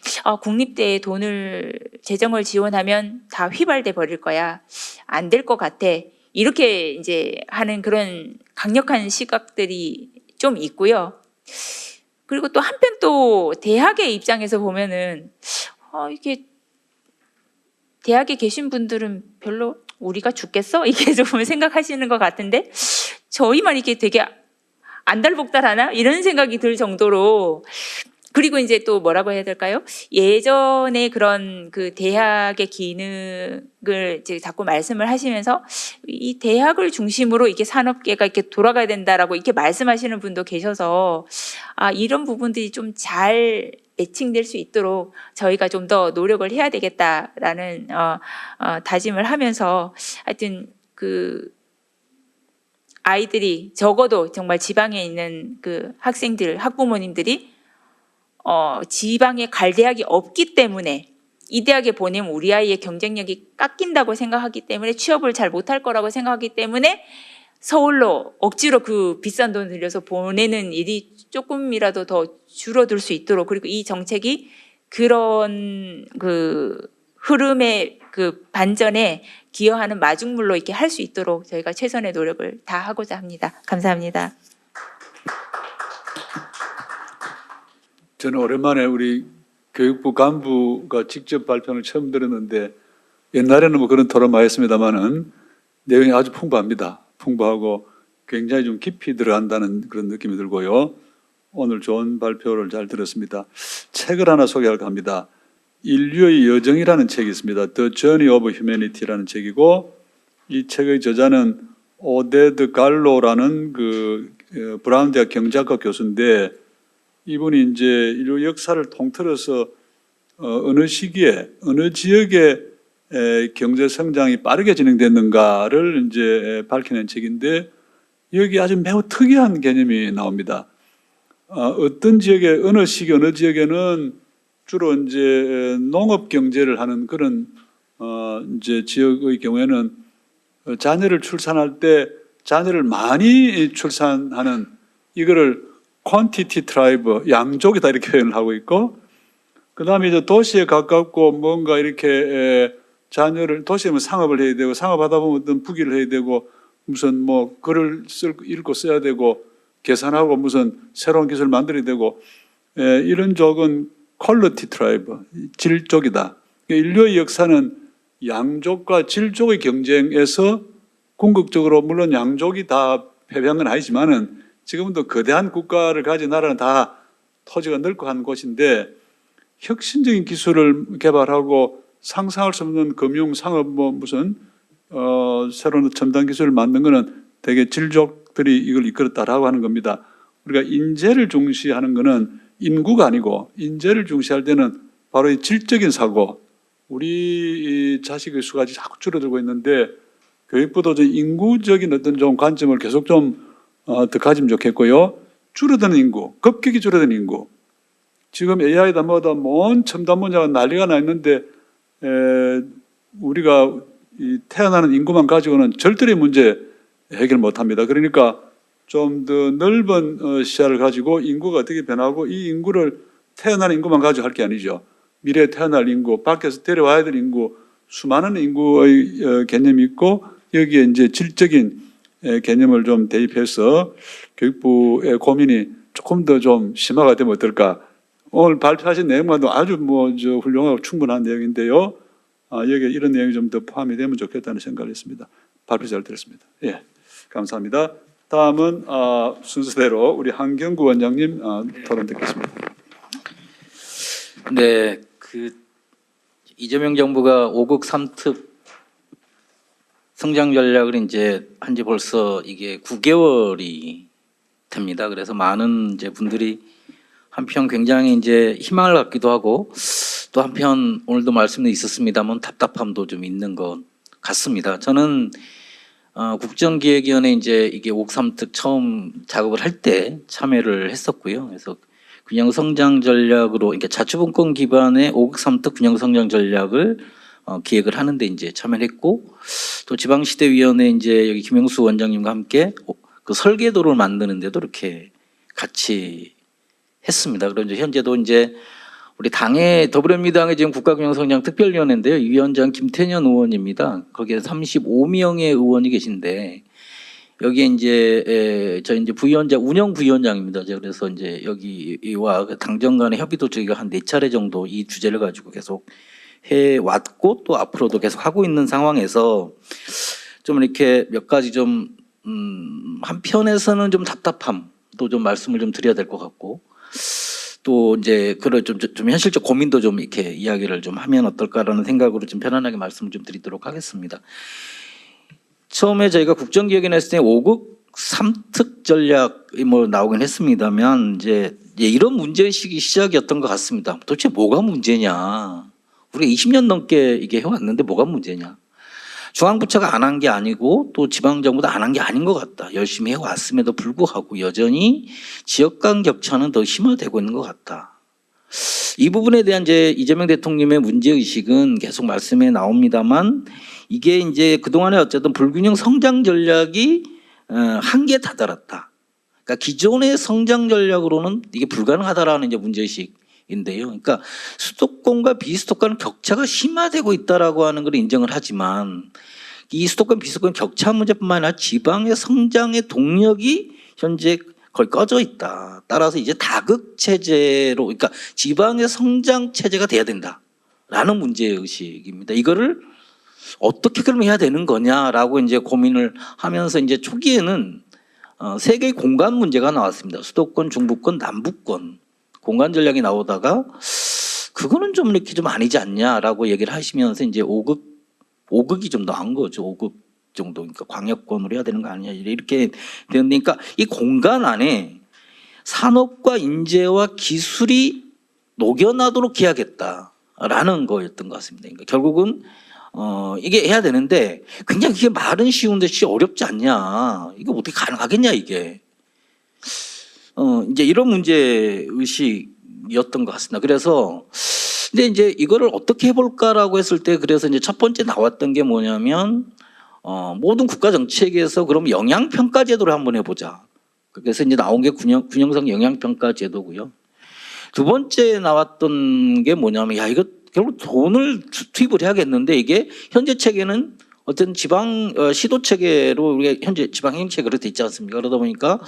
국립대에 돈을 재정을 지원하면 다 휘발돼 버릴 거야 안 될 것 같아 이렇게 이제 하는 그런 강력한 시각들이 좀 있고요. 그리고 또 한편 또 대학의 입장에서 보면은 이게 대학에 계신 분들은 별로 우리가 죽겠어? 이게 조금 생각하시는 것 같은데 저희만 이렇게 되게 안달복달하나 이런 생각이 들 정도로. 그리고 이제 또 뭐라고 해야 될까요? 예전에 그런 그 대학의 기능을 이제 자꾸 말씀을 하시면서 이 대학을 중심으로 이게 산업계가 이렇게 돌아가야 된다라고 이렇게 말씀하시는 분도 계셔서 이런 부분들이 좀 잘 매칭될 수 있도록 저희가 좀 더 노력을 해야 되겠다라는 다짐을 하면서 하여튼 그 아이들이 적어도 정말 지방에 있는 그 학생들, 학부모님들이 지방에 갈 대학이 없기 때문에 이 대학에 보내면 우리 아이의 경쟁력이 깎인다고 생각하기 때문에 취업을 잘 못할 거라고 생각하기 때문에 서울로 억지로 그 비싼 돈 들여서 보내는 일이 조금이라도 더 줄어들 수 있도록, 그리고 이 정책이 그런 그 흐름의 그 반전에 기여하는 마중물로 이렇게 할 수 있도록 저희가 최선의 노력을 다 하고자 합니다. 감사합니다. 저는 오랜만에 우리 교육부 간부가 직접 발표를 처음 들었는데 옛날에는 뭐 그런 토론 많이 했습니다만은 내용이 아주 풍부합니다. 풍부하고 굉장히 좀 깊이 들어간다는 그런 느낌이 들고요. 오늘 좋은 발표를 잘 들었습니다. 책을 하나 소개할까 합니다. 인류의 여정이라는 책이 있습니다. The Journey of Humanity라는 책이고 이 책의 저자는 오데드 갈로라는 그 브라운 대학 경제학과 교수인데 이분이 이제 인류 역사를 통틀어서 어느 시기에 어느 지역의 경제 성장이 빠르게 진행됐는가를 이제 밝혀낸 책인데 여기 아주 매우 특이한 개념이 나옵니다. 어떤 지역에 어느 시기 어느 지역에는 주로 이제 농업 경제를 하는 그런 이제 지역의 경우에는 자녀를 출산할 때 자녀를 많이 출산하는 이거를 퀀티티 트라이브, 양족이다 이렇게 표현을 하고 있고, 그 다음에 이제 도시에 가깝고 뭔가 이렇게 자녀를 도시에면 상업을 해야 되고 상업하다 보면 어떤 부기를 해야 되고 무슨 뭐 글을 읽고 써야 되고 계산하고 무슨 새로운 기술을 만들어야 되고 이런 쪽은 퀄리티 트라이브, 질족이다. 인류의 역사는 양족과 질족의 경쟁에서 궁극적으로 물론 양족이 다 패배한 건 아니지만은 지금은 또 거대한 국가를 가진 나라는 다 토지가 넓고 한 곳인데 혁신적인 기술을 개발하고 상상할 수 없는 금융, 상업 뭐 무슨 새로운 첨단 기술을 만든 거는 되게 질족들이 이걸 이끌었다라고 하는 겁니다. 우리가 인재를 중시하는 거는 인구가 아니고 인재를 중시할 때는 바로 이 질적인 사고, 우리 자식의 수가 자꾸 줄어들고 있는데 교육부도 좀 인구적인 어떤 좀 관점을 계속 좀 더 가지면 좋겠고요. 줄어드는 인구, 급격히 줄어드는 인구. 지금 AI다 뭐다 뭔 첨단 분야가 난리가 나 있는데 우리가 이 태어나는 인구만 가지고는 절대로 문제 해결 못합니다. 그러니까 좀 더 넓은 시야를 가지고 인구가 어떻게 변하고 이 인구를 태어나는 인구만 가지고 할 게 아니죠. 미래에 태어날 인구, 밖에서 데려와야 될 인구, 수많은 인구의 개념이 있고 여기에 이제 질적인 개념을 좀 대입해서 교육부의 고민이 조금 더 좀 심화가 되면 어떨까. 오늘 발표하신 내용만도 아주 훌륭하고 충분한 내용인데요. 여기에 이런 내용이 좀 더 포함이 되면 좋겠다는 생각을 했습니다. 발표 잘 들었습니다. 예, 감사합니다. 다음은 순서대로 우리 한경구 원장님 토론 듣겠습니다. 네, 이재명 정부가 5국 3특 성장 전략을 이제 한지 벌써 이게 9개월이 됩니다. 그래서 많은 이제 분들이 한편 굉장히 이제 희망을 갖기도 하고 또 한편 오늘도 말씀도 있었습니다만 답답함도 좀 있는 것 같습니다. 저는 국정기획위원회 이제 이게 5국 3특 처음 작업을 할 때 참여를 했었고요. 그래서 균형 성장 전략으로 그러니까 자주분권 기반의 5국 3특 균형 성장 전략을 기획을 하는데 이제 참여를 했고 또 지방시대위원회 이제 여기 김영수 원장님과 함께 그 설계도를 만드는데도 이렇게 같이 했습니다. 그리고 이제 현재도 이제 우리 당의 더불어민주당의 지금 국가균형성장특별위원회인데요. 이 위원장 김태년 의원입니다. 거기에 35명의 의원이 계신데 여기에 이제 저 이제 부위원장 운영 부위원장입니다. 그래서 이제 여기와 당정 간의 협의도 저희가 한 4차례 정도 이 주제를 가지고 계속 왔고 또 앞으로도 계속 하고 있는 상황에서 좀 이렇게 몇 가지 좀 한편에서는 좀 답답함도 좀 말씀을 좀 드려야 될 것 같고 또 이제 그런 좀 현실적 고민도 좀 이렇게 이야기를 좀 하면 어떨까라는 생각으로 좀 편안하게 말씀을 좀 드리도록 하겠습니다. 처음에 저희가 국정기획에 냈을 때 5국 3특 전략이 뭐 나오긴 했습니다만 이제 이런 문제의식이 시작이었던 것 같습니다. 도대체 뭐가 문제냐? 우리가 20년 넘게 이게 해왔는데 뭐가 문제냐? 중앙부처가 안 한 게 아니고 또 지방정부도 안 한 게 아닌 것 같다. 열심히 해왔음에도 불구하고 여전히 지역 간 격차는 더 심화되고 있는 것 같다. 이 부분에 대한 이제 이재명 대통령의 문제의식은 계속 말씀에 나옵니다만 이게 이제 그동안에 어쨌든 불균형 성장 전략이 한계에 다다랐다. 그러니까 기존의 성장 전략으로는 이게 불가능하다라는 이제 문제의식인데요. 그러니까 수도권과 비수도권 격차가 심화되고 있다라고 하는 걸 인정을 하지만 이 수도권 비수도권 격차 문제뿐만 아니라 지방의 성장의 동력이 현재 거의 꺼져 있다. 따라서 이제 다극 체제로 그러니까 지방의 성장 체제가 돼야 된다라는 문제의식입니다. 이거를 어떻게 그럼 해야 되는 거냐라고 이제 고민을 하면서 이제 초기에는 세 개의 공간 문제가 나왔습니다. 수도권, 중부권, 남부권 공간 전략이 나오다가 그거는 좀 이렇게 좀 아니지 않냐라고 얘기를 하시면서 이제 5극이 좀 나은 거죠. 5극 정도. 그러니까 광역권으로 해야 되는 거 아니냐 이렇게 되는데, 그러니까 이 공간 안에 산업과 인재와 기술이 녹여나도록 해야겠다라는 거였던 것 같습니다. 그러니까 결국은 이게 해야 되는데 굉장히 이게 말은 쉬운데 어렵지 않냐? 이거 어떻게 가능하겠냐 이게? 이제 이런 문제 의식이었던 것 같습니다. 그래서 근데 이제 이거를 어떻게 해볼까라고 했을 때 그래서 이제 첫 번째 나왔던 게 뭐냐면 모든 국가 정책에서 그럼 영양 평가 제도를 한번 해보자. 그래서 이제 나온 게 균형성 영양 평가 제도고요. 두 번째 나왔던 게 뭐냐면 야 이거 결국 돈을 투입을 해야겠는데 이게 현재 체계는 어떤 지방 시도 체계로 우리가 현재 지방 행정 체계로 돼 있지 않습니까? 그러다 보니까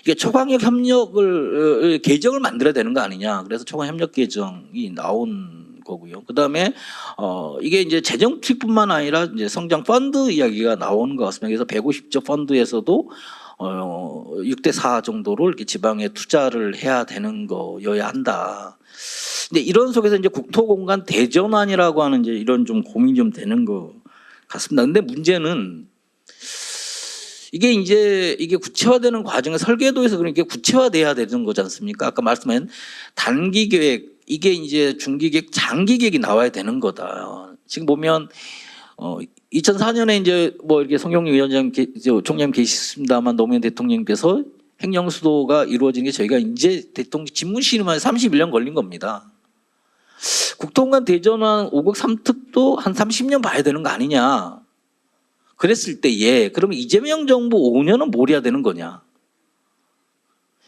이게 초광역 협력을 계정을 만들어야 되는 거 아니냐. 그래서 초광 협력 계정이 나온 거고요. 그다음에 이게 이제 재정 투입뿐만 아니라 이제 성장 펀드 이야기가 나오는 것 같습니다. 그래서 150조 펀드에서도 6대 4 정도로 이렇게 지방에 투자를 해야 되는 거여야 한다. 근데 이런 속에서 이제 국토공간 대전환이라고 하는 이제 이런 좀 고민이 좀 되는 것 같습니다. 근데 문제는 이게 구체화되는 과정에 설계도에서 그러니까 구체화돼야 되는 거지 않습니까? 아까 말씀한 단기 계획, 이게 이제 중기 계획, 장기 계획이 나와야 되는 거다. 지금 보면 2004년에 이제 뭐 이렇게 송영길 위원장 총장 계셨습니다만 노무현 대통령께서 행정 수도가 이루어진 게 저희가 이제 대통령 집무 시임만 31년 걸린 겁니다. 국토공간 대전환 5국 3특도 한 30년 봐야 되는 거 아니냐. 그랬을 때 그러면 이재명 정부 5년은 뭘 해야 되는 거냐.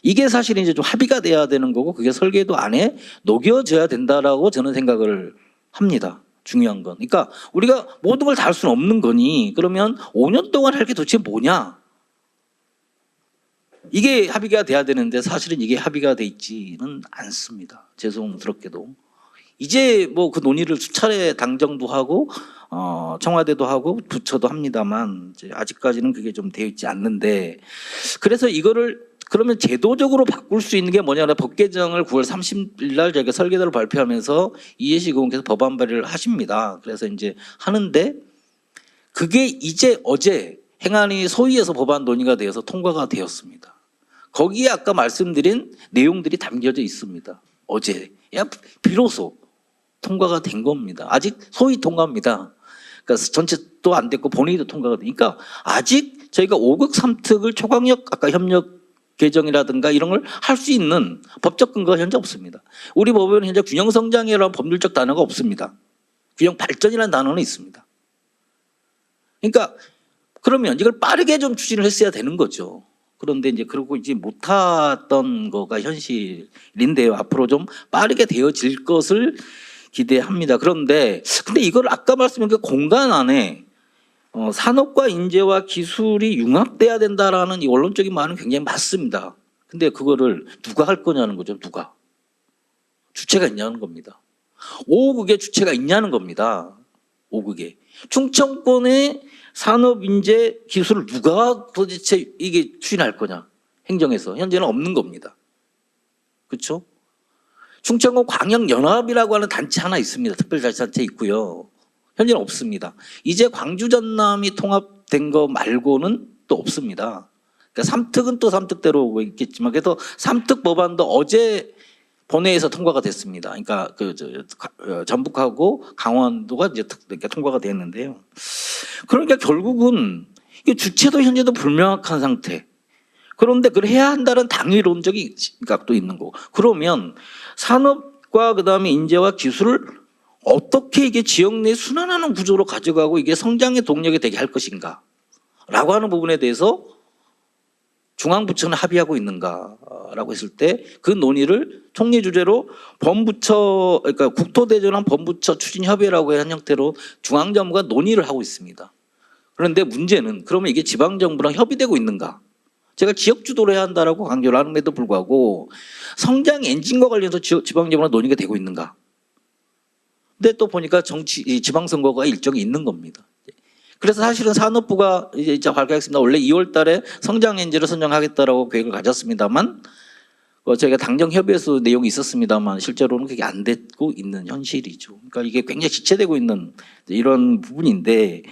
이게 사실 이제 좀 합의가 돼야 되는 거고 그게 설계도 안에 녹여져야 된다라고 저는 생각을 합니다. 중요한 건. 그러니까 우리가 모든 걸 다 할 수는 없는 거니 그러면 5년 동안 할 게 도대체 뭐냐. 이게 합의가 돼야 되는데 사실은 이게 합의가 돼 있지는 않습니다. 죄송스럽게도. 이제 뭐 그 논의를 수차례 당정도 하고 청와대도 하고 부처도 합니다만 이제 아직까지는 그게 좀 되어 있지 않는데 그래서 이거를 그러면 제도적으로 바꿀 수 있는 게 뭐냐면 법 개정을 9월 30일 날 저희가 설계도를 발표하면서 이해식 의원께서 법안 발의를 하십니다. 그래서 이제 하는데 그게 이제 어제 행안위 소위에서 법안 논의가 되어서 통과가 되었습니다. 거기에 아까 말씀드린 내용들이 담겨져 있습니다. 어제 비로소 통과가 된 겁니다. 아직 소위 통과입니다. 그러니까 전체도 안 됐고 본회의도 통과가 되니까 아직 저희가 5국 3특을 초광역 아까 협력 개정이라든가 이런 걸 할 수 있는 법적 근거가 현재 없습니다. 우리 법에는 현재 균형성장이라는 법률적 단어가 없습니다. 균형발전이라는 단어는 있습니다. 그러니까 그러면 이걸 빠르게 좀 추진을 했어야 되는 거죠. 그런데 이제 그러고 이제 못했던 거가 현실인데요. 앞으로 좀 빠르게 되어질 것을 기대합니다. 근데 이걸 아까 말씀드린 그 공간 안에 산업과 인재와 기술이 융합돼야 된다라는 이 원론적인 말은 굉장히 맞습니다. 근데 그거를 누가 할 거냐는 거죠. 누가 주체가 있냐는 겁니다. 5국의 주체가 있냐는 겁니다. 5국에. 충청권의 산업인재 기술을 누가 도대체 이게 추진할 거냐. 행정에서. 현재는 없는 겁니다. 그렇죠? 충청권 광역연합이라고 하는 단체 하나 있습니다. 특별자치단체 있고요. 현재는 없습니다. 이제 광주 전남이 통합된 거 말고는 또 없습니다. 그러니까 3특은 또 3특대로 오고 있겠지만 그래서 3특 법안도 어제 본회의에서 통과가 됐습니다. 그러니까 전북하고 강원도가 이제 이렇게 통과가 됐는데요. 그러니까 결국은 이 주체도 현재도 불명확한 상태. 그런데 그걸 해야 한다는 당위론적인 각도 있는 거고. 그러면 산업과 그다음에 인재와 기술을 어떻게 이게 지역 내 순환하는 구조로 가져가고 이게 성장의 동력이 되게 할 것인가라고 하는 부분에 대해서 중앙부처는 합의하고 있는가라고 했을 때 그 논의를 총리 주재로 범부처 그러니까 국토대전환 범부처 추진협의라고 한 형태로 중앙정부가 논의를 하고 있습니다. 그런데 문제는 그러면 이게 지방정부랑 협의되고 있는가? 제가 지역 주도를 해야 한다라고 강조를 하는데도 불구하고 성장 엔진과 관련해서 지방정부랑 논의가 되고 있는가? 근데 또 보니까 지방선거가 일정이 있는 겁니다. 그래서 사실은 산업부가 이제 발표하겠습니다. 원래 2월 달에 성장 엔진을 선정하겠다라고 계획을 가졌습니다만 저희가 당정 협의에서 내용이 있었습니다만 실제로는 그게 안 되고 있는 현실이죠. 그러니까 이게 굉장히 지체되고 있는 이런 부분인데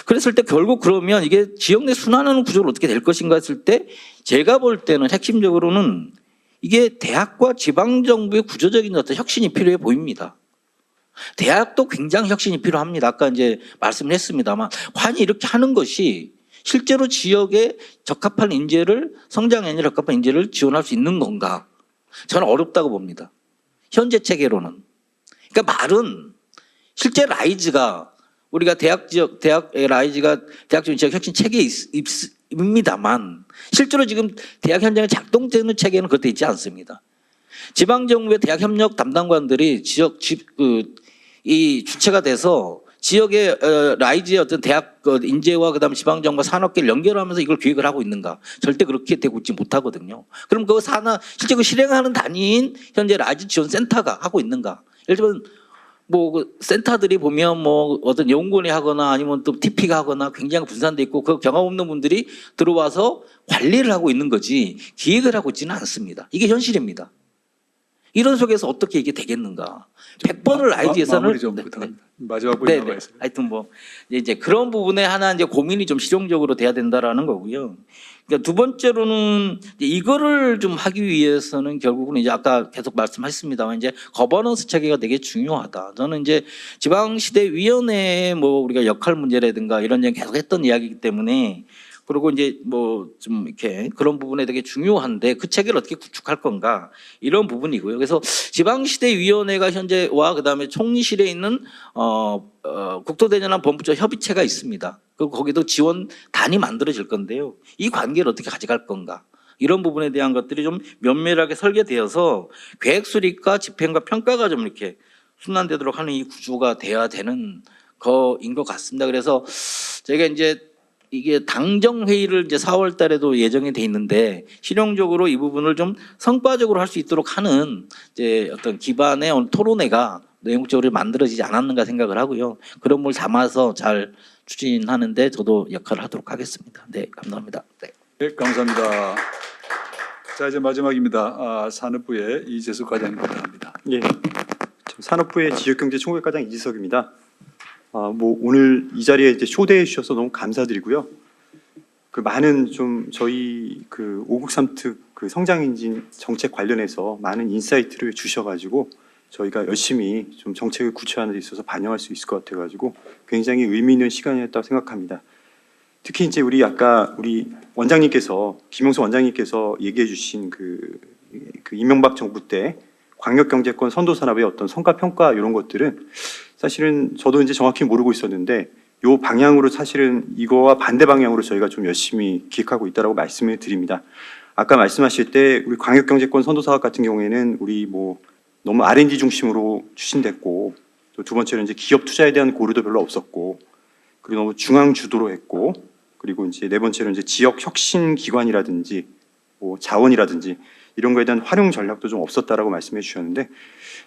그랬을 때 결국 그러면 이게 지역 내 순환하는 구조를 어떻게 될 것인가 했을 때 제가 볼 때는 핵심적으로는 이게 대학과 지방정부의 구조적인 어떤 혁신이 필요해 보입니다. 대학도 굉장히 혁신이 필요합니다. 아까 이제 말씀을 했습니다만 환히 이렇게 하는 것이 실제로 지역에 적합한 인재를 성장 엔진에 적합한 인재를 지원할 수 있는 건가? 저는 어렵다고 봅니다. 현재 체계로는. 그러니까 말은 실제 라이즈가 우리가 대학 라이즈가 대학 지역 혁신 체계에 있습니다만 실제로 지금 대학 현장에 작동되는 체계는 그렇게 있지 않습니다. 지방정부의 대학 협력 담당관들이 이 주체가 돼서 지역의 라이즈의 어떤 대학 인재와 그다음에 지방정부와 산업계를 연결하면서 이걸 기획을 하고 있는가? 절대 그렇게 되고 있지 못하거든요. 그럼 그 실제 그 실행하는 단위인 현재 라이즈 지원 센터가 하고 있는가? 예를 들면 그 센터들이 보면 어떤 연구원이 하거나 아니면 또 TP가 하거나 굉장히 분산돼 있고 그 경험 없는 분들이 들어와서 관리를 하고 있는 거지 기획을 하고 있지는 않습니다. 이게 현실입니다. 이런 속에서 어떻게 이게 되겠는가? 100번을 라이즈 예산을 마무리 좀 부탁합니다. 마지막 부분 남아 있습니다. 하여튼 이제 그런 부분에 하나 이제 고민이 좀 실용적으로 돼야 된다라는 거고요. 그러니까 두 번째로는 이거를 좀 하기 위해서는 결국은 이제 아까 계속 말씀하셨습니다만 이제 거버넌스 체계가 되게 중요하다. 저는 이제 지방시대위원회의 우리가 역할 문제라든가 이런 얘기 계속 했던 이야기이기 때문에 그리고 이제 좀 이렇게 그런 부분에 되게 중요한데 그 체계를 어떻게 구축할 건가 이런 부분이고요. 그래서 지방시대위원회가 현재와 그다음에 총리실에 있는 국토대전환 범부처 협의체가 있습니다. 그리고 거기도 지원단이 만들어질 건데요. 이 관계를 어떻게 가져갈 건가 이런 부분에 대한 것들이 좀 면밀하게 설계되어서 계획 수립과 집행과 평가가 좀 이렇게 순환되도록 하는 이 구조가 돼야 되는 거인 것 같습니다. 그래서 제가 이제 이게 당정 회의를 이제 4월 달에도 예정이 돼 있는데 실용적으로 이 부분을 좀 성과적으로 할 수 있도록 하는 이제 어떤 기반의 토론회가 내용적으로 만들어지지 않았는가 생각을 하고요. 그런 걸 담아서 잘 추진하는데 저도 역할을 하도록 하겠습니다. 네, 감사합니다. 네, 감사합니다. 자, 이제 마지막입니다. 산업부의 이재수 과장님 부탁합니다. 예, 산업부의 지역경제총괄과장 이지석입니다. 오늘 이 자리에 이제 초대해 주셔서 너무 감사드리고요. 그 많은 좀 저희 그 5국 3특 그 성장엔진 정책 관련해서 많은 인사이트를 주셔가지고 저희가 열심히 좀 정책을 구체화하는 데 있어서 반영할 수 있을 것 같아가지고 굉장히 의미 있는 시간이었다고 생각합니다. 특히 이제 아까 우리 원장님께서 김용수 원장님께서 얘기해 주신 그 이명박 정부 때 광역경제권 선도산업의 어떤 성과평가 이런 것들은 사실은 저도 이제 정확히 모르고 있었는데 요 방향으로 사실은 이거와 반대 방향으로 저희가 좀 열심히 기획하고 있다라고 말씀을 드립니다. 아까 말씀하실 때 우리 광역경제권 선도사업 같은 경우에는 우리 너무 R&D 중심으로 추진됐고 또 두 번째는 이제 기업 투자에 대한 고려도 별로 없었고 그리고 너무 중앙 주도로 했고 그리고 이제 네 번째로 이제 지역 혁신 기관이라든지 자원이라든지 이런 거에 대한 활용 전략도 좀 없었다라고 말씀해 주셨는데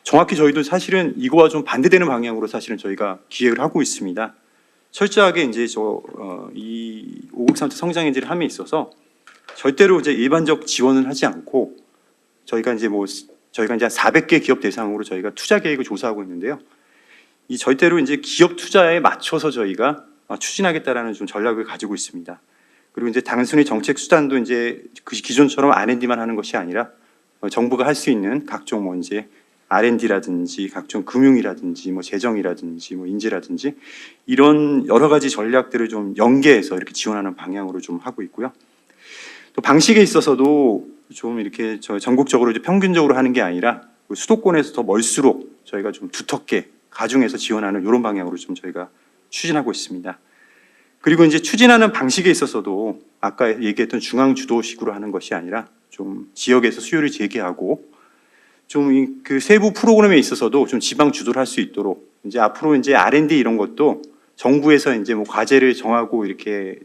정확히 저희도 사실은 이거와 좀 반대되는 방향으로 사실은 저희가 기획을 하고 있습니다. 철저하게 이제 이 5급 3특 성장 엔진을 함에 있어서 절대로 이제 일반적 지원을 하지 않고 저희가 이제 400개 기업 대상으로 저희가 투자 계획을 조사하고 있는데요. 이 절대로 이제 기업 투자에 맞춰서 저희가 추진하겠다라는 좀 전략을 가지고 있습니다. 그리고 이제 단순히 정책 수단도 이제 그 기존처럼 R&D만 하는 것이 아니라 정부가 할 수 있는 각종 뭐 이제 R&D라든지 각종 금융이라든지 뭐 재정이라든지 뭐 인재라든지 이런 여러 가지 전략들을 좀 연계해서 이렇게 지원하는 방향으로 좀 하고 있고요. 또 방식에 있어서도 좀 이렇게 전국적으로 이제 평균적으로 하는 게 아니라 수도권에서 더 멀수록 저희가 좀 두텁게 가중해서 지원하는 이런 방향으로 좀 저희가 추진하고 있습니다. 그리고 이제 추진하는 방식에 있어서도 아까 얘기했던 중앙 주도식으로 하는 것이 아니라 좀 지역에서 수요를 제기하고 좀 그 세부 프로그램에 있어서도 좀 지방 주도를 할 수 있도록 이제 앞으로 이제 R&D 이런 것도 정부에서 이제 뭐 과제를 정하고 이렇게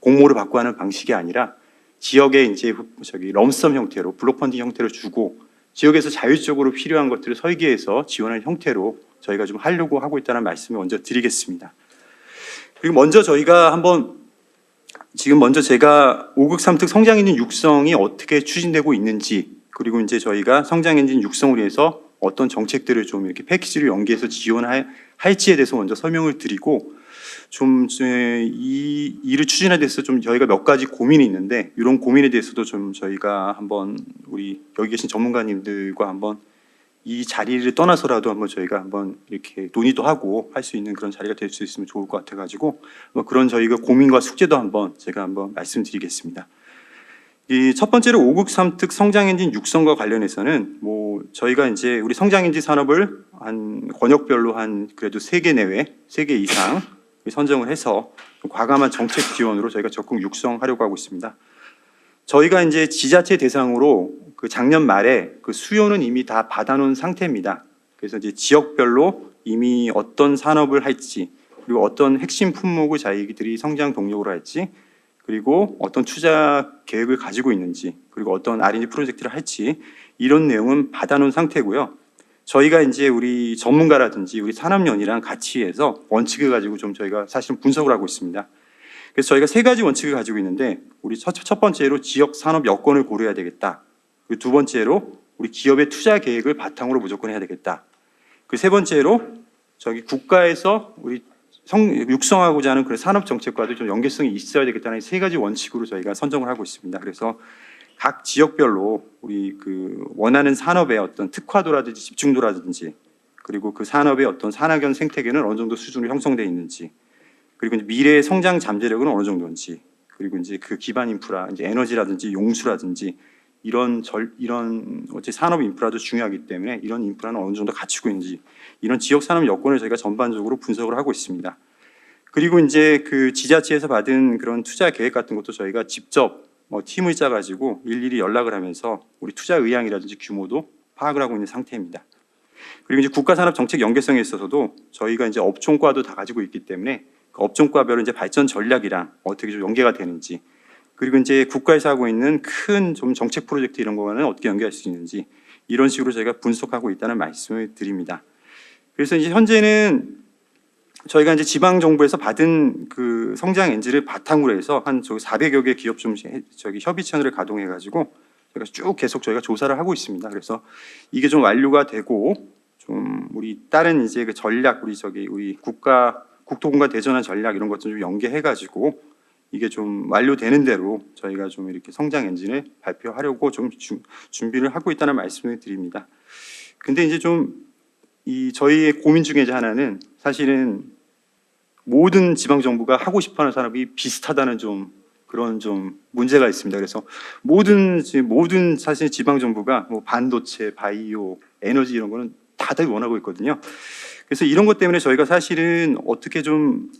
공모를 받고 하는 방식이 아니라 지역에 이제 럼섬 형태로 블록 펀딩 형태로 주고 지역에서 자율적으로 필요한 것들을 설계해서 지원하는 형태로 저희가 좀 하려고 하고 있다는 말씀을 먼저 드리겠습니다. 그리고 먼저 저희가 지금 먼저 제가 5급 3특 성장 엔진 육성이 어떻게 추진되고 있는지 그리고 이제 저희가 성장 엔진 육성을 위해서 어떤 정책들을 좀 이렇게 패키지로 연계해서 지원할지에 대해서 먼저 설명을 드리고 좀 이 일을 추진하는 데서 좀 저희가 몇 가지 고민이 있는데 이런 고민에 대해서도 좀 저희가 한번 우리 여기 계신 전문가님들과 한번 이 자리를 떠나서라도 한번 저희가 한번 이렇게 논의도 하고 할 수 있는 그런 자리가 될 수 있으면 좋을 것 같아가지고 뭐 그런 저희가 고민과 숙제도 제가 한번 말씀드리겠습니다. 이 첫 번째로 5급 3특 성장 엔진 육성과 관련해서는 뭐 저희가 이제 우리 성장 엔진 산업을 한 권역별로 한 그래도 3개 내외, 3개 이상 선정을 해서 과감한 정책 지원으로 저희가 적극 육성하려고 하고 있습니다. 저희가 이제 지자체 대상으로 그 작년 말에 그 수요는 이미 다 받아놓은 상태입니다. 그래서 이제 지역별로 이미 어떤 산업을 할지 그리고 어떤 핵심 품목을 자기들이 성장 동력으로 할지 그리고 어떤 투자 계획을 가지고 있는지 그리고 어떤 R&D 프로젝트를 할지 이런 내용은 받아놓은 상태고요. 저희가 이제 우리 전문가라든지 우리 산업연이랑 같이 해서 원칙을 가지고 좀 저희가 사실은 분석을 하고 있습니다. 그래서 저희가 3가지 원칙을 가지고 있는데 우리 첫 번째로 지역 산업 여건을 고려해야 되겠다. 그리고 두 번째로 우리 기업의 투자 계획을 바탕으로 무조건 해야 되겠다. 그리고 세 번째로 국가에서 우리 육성하고자 하는 그런 산업 정책과도 좀 연계성이 있어야 되겠다는 3가지 원칙으로 저희가 선정을 하고 있습니다. 그래서 각 지역별로 우리 그 원하는 산업의 어떤 특화도라든지 집중도라든지 그리고 그 산업의 어떤 산학연 생태계는 어느 정도 수준으로 형성되어 있는지 그리고 이제 미래의 성장 잠재력은 어느 정도인지 그리고 이제 그 기반 인프라 이제 에너지라든지 용수라든지 이런 어째 산업 인프라도 중요하기 때문에 이런 인프라는 어느 정도 갖추고 있는지 이런 지역 산업 여건을 저희가 전반적으로 분석을 하고 있습니다. 그리고 이제 그 지자체에서 받은 그런 투자 계획 같은 것도 저희가 직접 팀을 짜가지고 일일이 연락을 하면서 우리 투자 의향이라든지 규모도 파악을 하고 있는 상태입니다. 그리고 이제 국가산업 정책 연계성에 있어서도 저희가 이제 업종과도 다 가지고 있기 때문에 그 업종과별로 이제 발전 전략이랑 어떻게 좀 연계가 되는지 그리고 이제 국가에서 하고 있는 큰 좀 정책 프로젝트 이런 거와는 어떻게 연계할 수 있는지 이런 식으로 저희가 분석하고 있다는 말씀을 드립니다. 그래서 이제 현재는 저희가 이제 지방 정부에서 받은 그 성장 엔진을 바탕으로 해서 한 400여 개 기업 좀 협의 채널을 가동해 가지고 저희가 쭉 계속 저희가 조사를 하고 있습니다. 그래서 이게 좀 완료가 되고 좀 우리 다른 이제 그 전략 우리 국토공간 대전환 전략 이런 것들 좀 연계해 가지고 이게 좀 완료되는 대로 저희가 좀 이렇게 성장 엔진을 발표하려고 좀 준비를 하고 있다는 말씀을 드립니다. 근데 이제 좀 이 저희의 고민 중에 하나는 사실은 모든 지방 정부가 하고 싶어하는 산업이 비슷하다는 좀 그런 좀 문제가 있습니다. 그래서 모든 사실 지방 정부가 뭐 반도체, 바이오, 에너지 이런 거는 다들 원하고 있거든요. 그래서 이런 것 때문에 저희가 사실은 어떻게 좀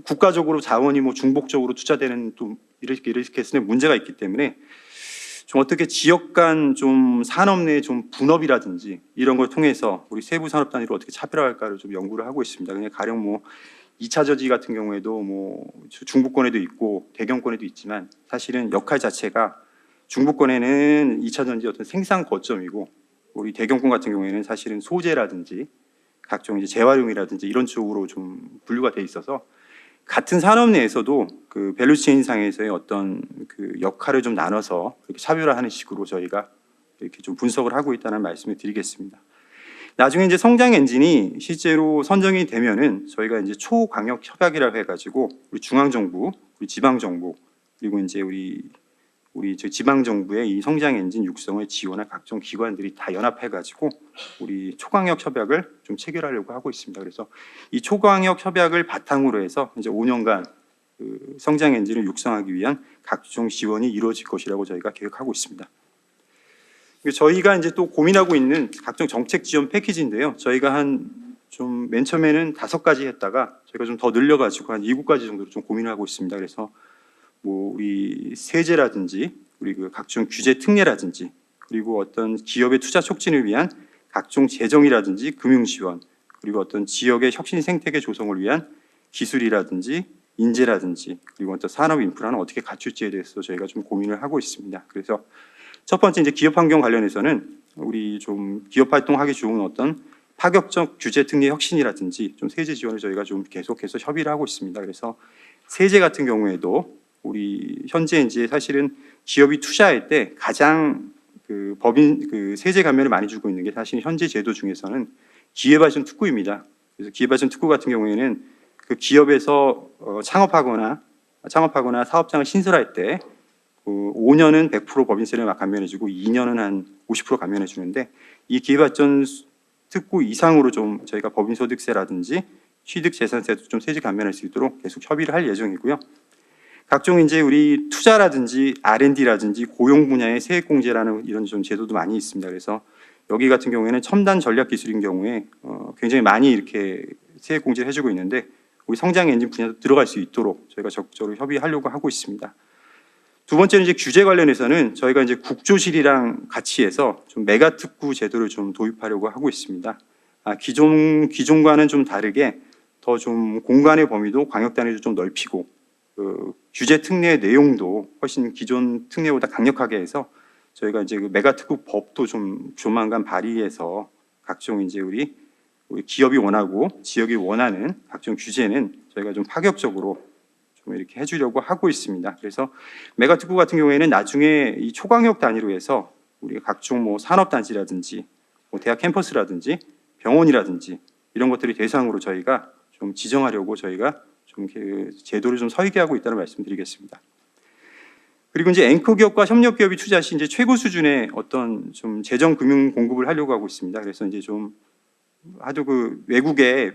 국가적으로 자원이 뭐 중복적으로 투자되는 또 이렇게 했을 때 문제가 있기 때문에 좀 어떻게 지역 간 좀 산업 내 좀 분업이라든지 이런 걸 통해서 우리 세부 산업 단위로 어떻게 차별화할까를 좀 연구를 하고 있습니다. 그냥 가령 뭐 2차 저지 같은 경우에도 뭐 중부권에도 있고 대경권에도 있지만 사실은 역할 자체가 중부권에는 2차 전지 어떤 생산 거점이고 우리 대경권 같은 경우에는 사실은 소재라든지 각종 이제 재활용이라든지 이런 쪽으로 좀 분류가 돼 있어서 같은 산업 내에서도 그 밸류체인 상에서의 어떤 그 역할을 좀 나눠서 이렇게 차별화하는 식으로 저희가 이렇게 좀 분석을 하고 있다는 말씀을 드리겠습니다. 나중에 이제 성장 엔진이 실제로 선정이 되면은 저희가 이제 초광역 협약이라고 해가지고 우리 중앙 정부, 우리 지방 정부 그리고 이제 우리 저 지방 정부의 이 성장 엔진 육성을 지원할 각종 기관들이 다 연합해가지고 우리 초광역 협약을 좀 체결하려고 하고 있습니다. 그래서 이 초광역 협약을 바탕으로 해서 이제 5년간 그 성장 엔진을 육성하기 위한 각종 지원이 이루어질 것이라고 저희가 계획하고 있습니다. 저희가 이제 또 고민하고 있는 각종 정책 지원 패키지인데요. 저희가 좀 맨 처음에는 5가지 했다가 저희가 좀 더 늘려가지고 한 7가지 정도로 좀 고민을 하고 있습니다. 그래서 뭐 우리 세제라든지 우리 그 각종 규제 특례라든지 그리고 어떤 기업의 투자 촉진을 위한 각종 재정이라든지 금융 지원 그리고 어떤 지역의 혁신 생태계 조성을 위한 기술이라든지 인재라든지 그리고 어떤 산업 인프라는 어떻게 갖출지에 대해서 저희가 좀 고민을 하고 있습니다. 그래서 첫 번째 이제 기업 환경 관련해서는 우리 좀 기업 활동하기 좋은 어떤 파격적 규제 특례 혁신이라든지 좀 세제 지원을 저희가 좀 계속해서 협의를 하고 있습니다. 그래서 세제 같은 경우에도 우리 현재 이제 사실은 기업이 투자할 때 가장 그 법인 그 세제 감면을 많이 주고 있는 게 사실 현재 제도 중에서는 기회발전 특구입니다. 그래서 기회발전 특구 같은 경우에는 그 기업에서 창업하거나 사업장을 신설할 때 5년은 100% 법인세를 막 감면해주고 2년은 한 50% 감면해주는데 이 기회발전 특구 이상으로 좀 저희가 법인소득세라든지 취득재산세도 좀 세제 감면할 수 있도록 계속 협의를 할 예정이고요. 각종 이제 우리 투자라든지 R&D라든지 고용 분야의 세액공제라는 이런 좀 제도도 많이 있습니다. 그래서 여기 같은 경우에는 첨단 전략 기술인 경우에 굉장히 많이 이렇게 세액공제를 해주고 있는데 우리 성장 엔진 분야도 들어갈 수 있도록 저희가 적극적으로 협의하려고 하고 있습니다. 두 번째는 이제 규제 관련해서는 저희가 이제 국조실이랑 같이 해서 좀 메가 특구 제도를 좀 도입하려고 하고 있습니다. 기존과는 좀 다르게 더 좀 공간의 범위도 광역 단위도 좀 넓히고 그 규제 특례 내용도 훨씬 기존 특례보다 강력하게 해서 저희가 이제 그 메가 특구 법도 좀 조만간 발의해서 각종 이제 우리 기업이 원하고 지역이 원하는 각종 규제는 저희가 좀 파격적으로 좀 이렇게 해주려고 하고 있습니다. 그래서 메가 특구 같은 경우에는 나중에 이 초광역 단위로 해서 우리가 각종 뭐 산업 단지라든지 뭐 대학 캠퍼스라든지 병원이라든지 이런 것들이 대상으로 저희가 좀 지정하려고 저희가 좀 제도를 좀 설계하고 있다는 말씀드리겠습니다. 그리고 이제 앵커 기업과 협력 기업이 투자 시 이제 최고 수준의 어떤 좀 재정 금융 공급을 하려고 하고 있습니다. 그래서 이제 좀 아주 그 외국의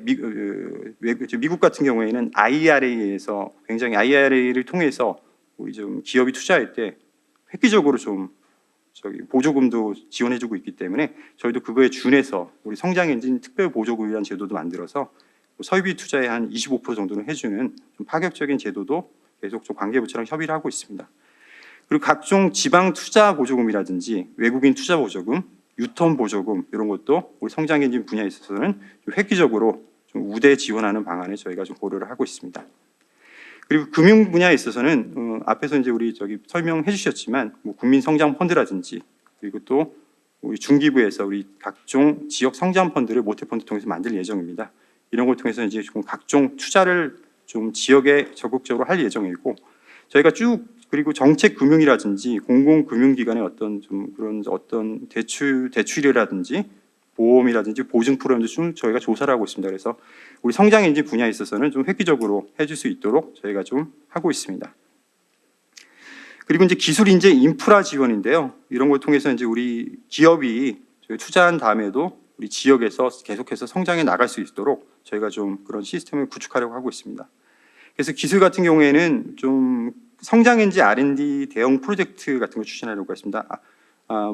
미국 같은 경우에는 IRA에서 굉장히 IRA를 통해서 우리 좀 기업이 투자할 때 획기적으로 좀 보조금도 지원해주고 있기 때문에 저희도 그거에 준해서 우리 성장 엔진 특별 보조금을 위한 제도도 만들어서 설비 투자에 한 25% 정도는 해주는 좀 파격적인 제도도 계속 좀 관계부처랑 협의를 하고 있습니다. 그리고 각종 지방 투자 보조금이라든지 외국인 투자 보조금, 유턴 보조금 이런 것도 우리 성장 엔진 분야에 있어서는 좀 획기적으로 좀 우대 지원하는 방안을 저희가 좀 고려를 하고 있습니다. 그리고 금융 분야에 있어서는 앞에서 이제 우리 설명해 주셨지만 뭐 국민 성장 펀드라든지 그리고 또 우리 중기부에서 우리 각종 지역 성장 펀드를 모태 펀드 통해서 만들 예정입니다. 이런 걸 통해서 이제 좀 각종 투자를 좀 지역에 적극적으로 할 예정이고 저희가 쭉 그리고 정책 금융이라든지 공공금융기관의 어떤 좀 그런 어떤 대출이라든지 보험이라든지 보증 프로그램도 좀 저희가 조사를 하고 있습니다. 그래서 우리 성장 엔진 분야에 있어서는 좀 획기적으로 해줄 수 있도록 저희가 좀 하고 있습니다. 그리고 이제 기술 인재 인프라 지원인데요. 이런 걸 통해서 이제 우리 기업이 투자한 다음에도 우리 지역에서 계속해서 성장해 나갈 수 있도록 저희가 좀 그런 시스템을 구축하려고 하고 있습니다. 그래서 기술 같은 경우에는 좀 성장 엔진 R&D 대형 프로젝트 같은 걸 추진하려고 했습니다.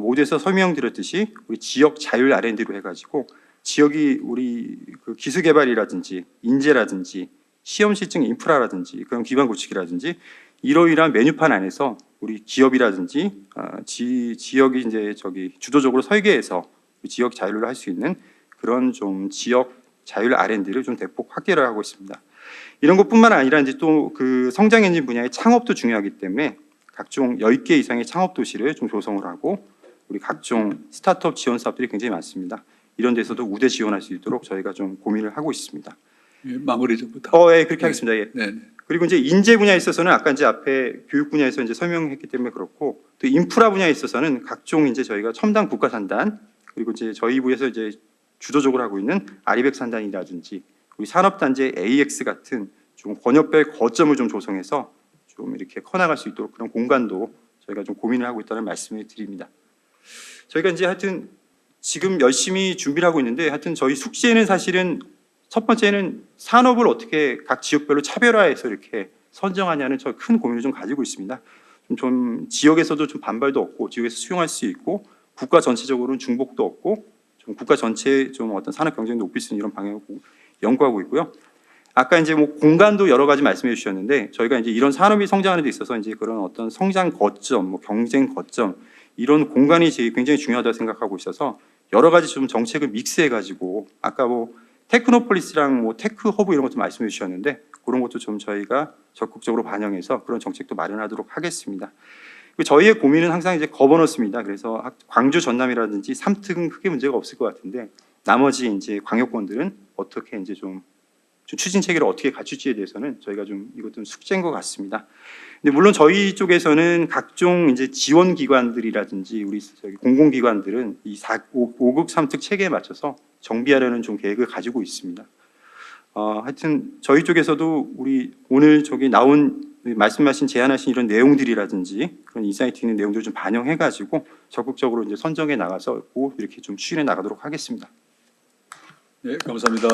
모두에서 설명드렸듯이 우리 지역 자율 R&D로 해가지고 지역이 우리 그 기술 개발이라든지 인재라든지 시험 실증 인프라라든지 그런 기반 구축이라든지 이러이러한 메뉴판 안에서 우리 기업이라든지 지역이 이제 주도적으로 설계해서 지역 자율로 할 수 있는 그런 좀 지역 자율 R&D를 좀 대폭 확대를 하고 있습니다. 이런 것뿐만 아니라 이제 또 그 성장 엔진 분야의 창업도 중요하기 때문에 각종 10개 이상의 창업 도시를 좀 조성을 하고 우리 각종 스타트업 지원 사업들이 굉장히 많습니다. 이런 데서도 우대 지원할 수 있도록 저희가 좀 고민을 하고 있습니다. 예, 마무리 전부터. 예, 그렇게 하겠습니다. 예. 네. 그리고 이제 인재 분야에 있어서는 아까 이제 앞에 교육 분야에서 이제 설명했기 때문에 그렇고 또 인프라 분야에 있어서는 각종 이제 저희가 첨단 국가 산단 그리고 이제 저희 부에서 이제 주도적으로 하고 있는 아리백 산단이라든지 우리 산업단지 AX 같은 좀 권역별 거점을 좀 조성해서 좀 이렇게 커나갈 수 있도록 그런 공간도 저희가 좀 고민을 하고 있다는 말씀을 드립니다. 저희가 이제 하여튼 지금 열심히 준비를 하고 있는데 하여튼 저희 숙제는 사실은 첫 번째는 산업을 어떻게 각 지역별로 차별화해서 이렇게 선정하냐는 저 큰 고민을 좀 가지고 있습니다. 좀 지역에서도 좀 반발도 없고 지역에서 수용할 수 있고 국가 전체적으로는 중복도 없고 좀 국가 전체의 좀 어떤 산업 경쟁도 높일 수 있는 이런 방향을 연구하고 있고요. 아까 이제 뭐 공간도 여러 가지 말씀해 주셨는데 저희가 이제 이런 산업이 성장하는 데 있어서 이제 그런 어떤 성장 거점, 뭐 경쟁 거점 이런 공간이 굉장히 중요하다고 생각하고 있어서 여러 가지 좀 정책을 믹스해 가지고 아까 뭐 테크노폴리스랑 뭐 테크 허브 이런 것도 말씀해 주셨는데 그런 것도 좀 저희가 적극적으로 반영해서 그런 정책도 마련하도록 하겠습니다. 그리고 저희의 고민은 항상 이제 거버넌스입니다. 그래서 광주 전남이라든지 3특은 크게 문제가 없을 것 같은데 나머지 이제 광역권들은 어떻게 이제 좀 추진 체계를 어떻게 갖출지에 대해서는 저희가 좀 이것도 숙제인 것 같습니다. 근데 물론 저희 쪽에서는 각종 이제 지원 기관들이라든지 우리 공공기관들은 이 5급 3특 체계에 맞춰서 정비하려는 좀 계획을 가지고 있습니다. 하여튼 저희 쪽에서도 우리 오늘 저기 나온 말씀하신 제안하신 이런 내용들이라든지 그런 인사이트 있는 내용들을 좀 반영해가지고 적극적으로 이제 선정해 나가서 꼭 이렇게 좀 추진해 나가도록 하겠습니다. 네, 감사합니다.